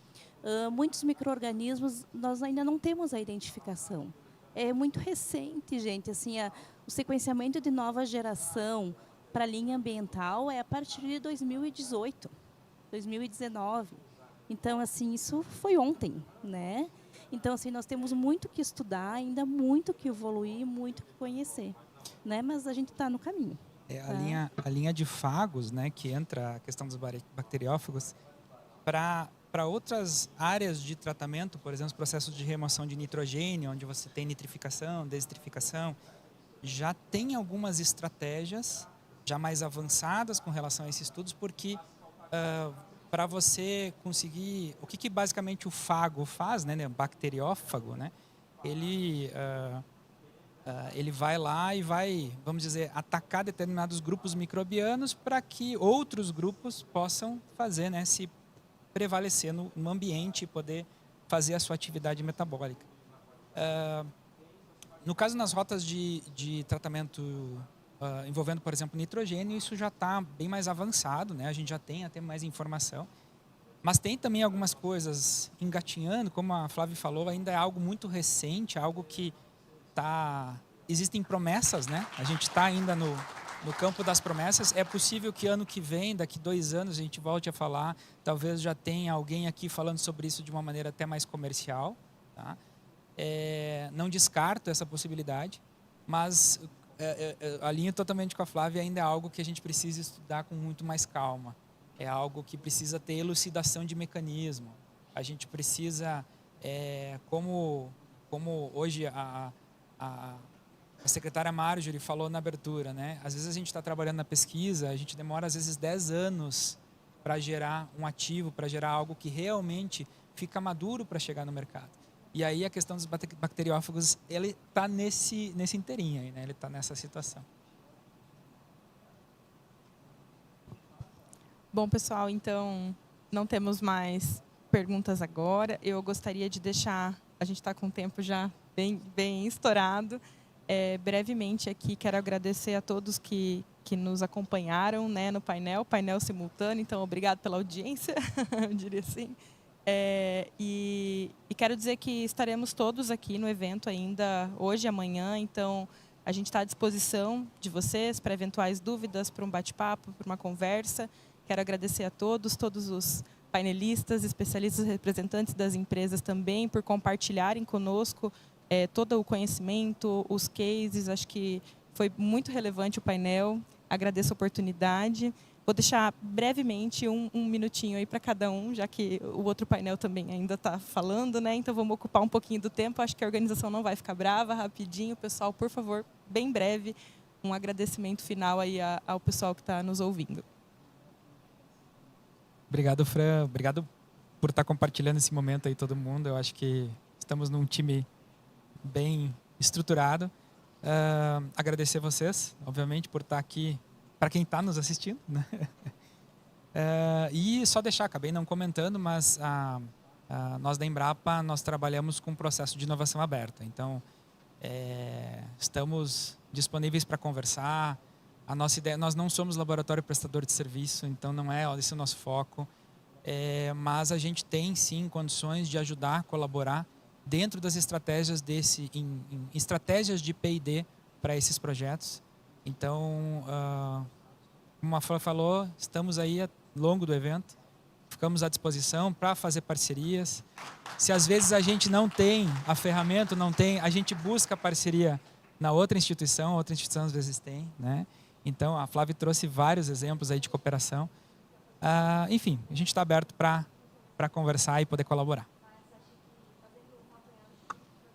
Muitos micro-organismos nós ainda não temos a identificação. É muito recente, gente. Assim, o sequenciamento de nova geração para a linha ambiental é a partir de 2018, 2019. Então, assim, isso foi ontem, né? Então, assim, nós temos muito que estudar, ainda muito que evoluir, muito que conhecer, né? Mas a gente está no caminho. A linha de fagos, né, que entra a questão dos bacteriófagos, para outras áreas de tratamento, por exemplo, os processos de remoção de nitrogênio, onde você tem nitrificação, desitrificação, já tem algumas estratégias já mais avançadas com relação a esses estudos, porque para você conseguir... O que basicamente o fago faz, né, bacteriófago, né, ele vai lá e vai, vamos dizer, atacar determinados grupos microbianos para que outros grupos possam fazer, né, se prevalecer no ambiente e poder fazer a sua atividade metabólica. No caso, nas rotas de tratamento envolvendo, por exemplo, nitrogênio, isso já está bem mais avançado, né? A gente já tem até mais informação. Mas tem também algumas coisas engatinhando, como a Flávia falou, ainda é algo muito recente, algo que existem promessas, né? A gente está ainda no campo das promessas. É possível que ano que vem, daqui 2 anos, a gente volte a falar. Talvez já tenha alguém aqui falando sobre isso de uma maneira até mais comercial. Tá? Não descarto essa possibilidade, mas alinho totalmente com a Flávia, ainda é algo que a gente precisa estudar com muito mais calma. É algo que precisa ter elucidação de mecanismo. A gente precisa, como hoje a secretária Marjorie falou na abertura, né? Às vezes a gente está trabalhando na pesquisa, a gente demora às vezes 10 anos para gerar um ativo, para gerar algo que realmente fica maduro para chegar no mercado. E aí a questão dos bacteriófagos, ele está nesse inteirinho aí, né? Ele está nessa situação. Bom, pessoal, então não temos mais perguntas agora. Eu gostaria de deixar, a gente está com o tempo já bem estourado. Brevemente aqui, quero agradecer a todos que nos acompanharam, né, no painel simultâneo. Então, obrigado pela audiência, eu diria assim. E quero dizer que estaremos todos aqui no evento ainda hoje e amanhã. Então, a gente está à disposição de vocês para eventuais dúvidas, para um bate-papo, para uma conversa. Quero agradecer a todos os painelistas, especialistas, representantes das empresas também, por compartilharem conosco todo o conhecimento, os cases. Acho que foi muito relevante o painel. Agradeço a oportunidade. Vou deixar brevemente um minutinho aí para cada um, já que o outro painel também ainda está falando, né? Então vamos ocupar um pouquinho do tempo. Acho que a organização não vai ficar brava, rapidinho. Pessoal, por favor, bem breve, um agradecimento final aí ao pessoal que está nos ouvindo. Obrigado, Fran. Obrigado por estar compartilhando esse momento aí, todo mundo. Eu acho que estamos num time bem estruturado. Agradecer vocês, obviamente, por estar aqui, para quem está nos assistindo, né? E só deixar, acabei não comentando, mas nós da Embrapa, nós trabalhamos com um processo de inovação aberta. Então, estamos disponíveis para conversar. A nossa ideia, nós não somos laboratório prestador de serviço, então não é esse o nosso foco. Mas a gente tem, sim, condições de ajudar, colaborar dentro das estratégias em estratégias de P&D para esses projetos. Então, como a Flávia falou, estamos aí ao longo do evento, ficamos à disposição para fazer parcerias. Se às vezes a gente não tem a ferramenta, a gente busca parceria na outra instituição às vezes tem, né? Então, a Flávia trouxe vários exemplos aí de cooperação. Enfim, a gente está aberto para conversar e poder colaborar.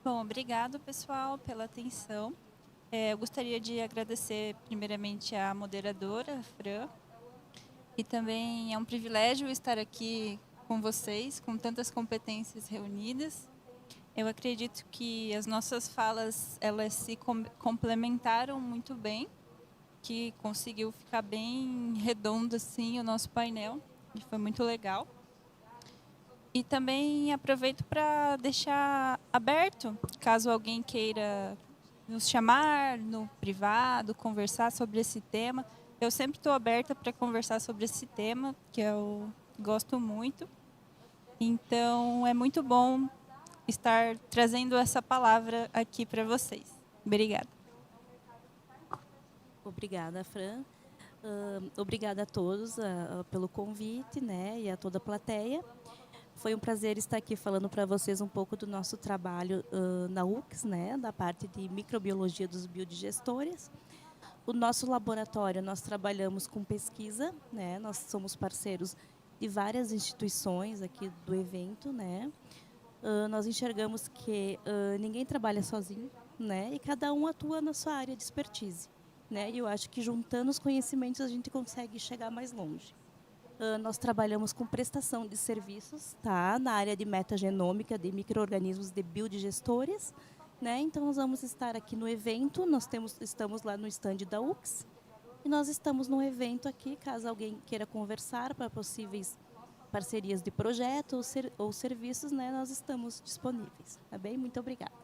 Bom, obrigado, pessoal, pela atenção. Eu gostaria de agradecer, primeiramente, à moderadora, a Fran. E também é um privilégio estar aqui com vocês, com tantas competências reunidas. Eu acredito que as nossas falas, elas se complementaram muito bem, que conseguiu ficar bem redondo assim o nosso painel, e foi muito legal. E também aproveito para deixar aberto, caso alguém queira nos chamar no privado, conversar sobre esse tema. Eu sempre estou aberta para conversar sobre esse tema, que eu gosto muito. Então, é muito bom estar trazendo essa palavra aqui para vocês. Obrigada. Obrigada, Fran. Obrigada a todos pelo convite, né, e a toda a plateia. Foi um prazer estar aqui falando para vocês um pouco do nosso trabalho na UX, né, da parte de microbiologia dos biodigestores. O nosso laboratório, nós trabalhamos com pesquisa, né, nós somos parceiros de várias instituições aqui do evento, né. Nós enxergamos que ninguém trabalha sozinho, né, e cada um atua na sua área de expertise, né, e eu acho que juntando os conhecimentos a gente consegue chegar mais longe. Nós trabalhamos com prestação de serviços, tá, na área de metagenômica de micro-organismos de biodigestores, né, então nós vamos estar aqui no evento, estamos lá no stand da UX, e nós estamos no evento aqui, caso alguém queira conversar para possíveis parcerias de projeto ou serviços, né, nós estamos disponíveis, tá bem? Muito obrigada.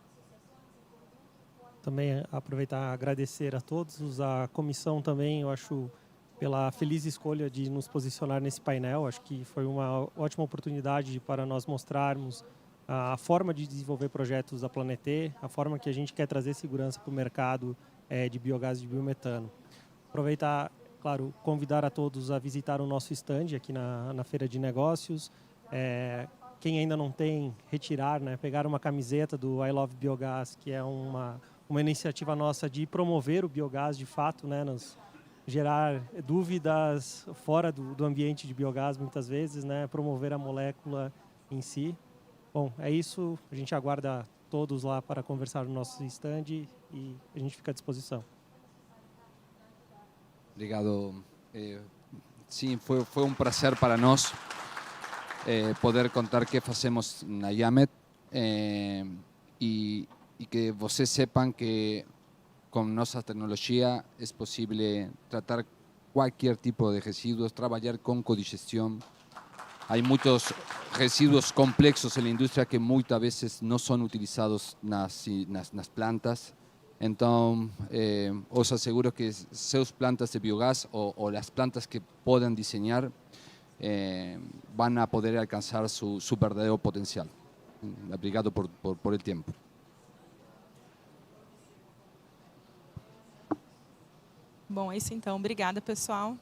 Também aproveitar e agradecer a todos, a comissão também, eu acho, pela feliz escolha de nos posicionar nesse painel. Acho que foi uma ótima oportunidade para nós mostrarmos a forma de desenvolver projetos da Planetê, a forma que a gente quer trazer segurança para o mercado de biogás e de biometano. Aproveitar, claro, convidar a todos a visitar o nosso stand aqui na Feira de Negócios. Quem ainda não tem, retirar, né, pegar uma camiseta do I Love Biogás, que é uma iniciativa nossa de promover o biogás de fato, né, gerar dúvidas fora do ambiente de biogás muitas vezes, né, promover a molécula em si. Bom, é isso, a gente aguarda todos lá para conversar no nosso stand e a gente fica à disposição. Obrigado. Sim, foi um prazer para nós poder contar o que fazemos na IAMET e que vocês sepam que com nossa tecnologia é possível tratar qualquer tipo de resíduos, trabalhar com codigestão. Há muitos resíduos complexos na indústria que muitas vezes não são utilizados nas plantas. Então, os asseguro que seus plantas de biogás ou as plantas que podem desenhar vão a poder alcançar su verdadeiro potencial. Obrigado por o tempo. Bom, é isso então. Obrigada, pessoal.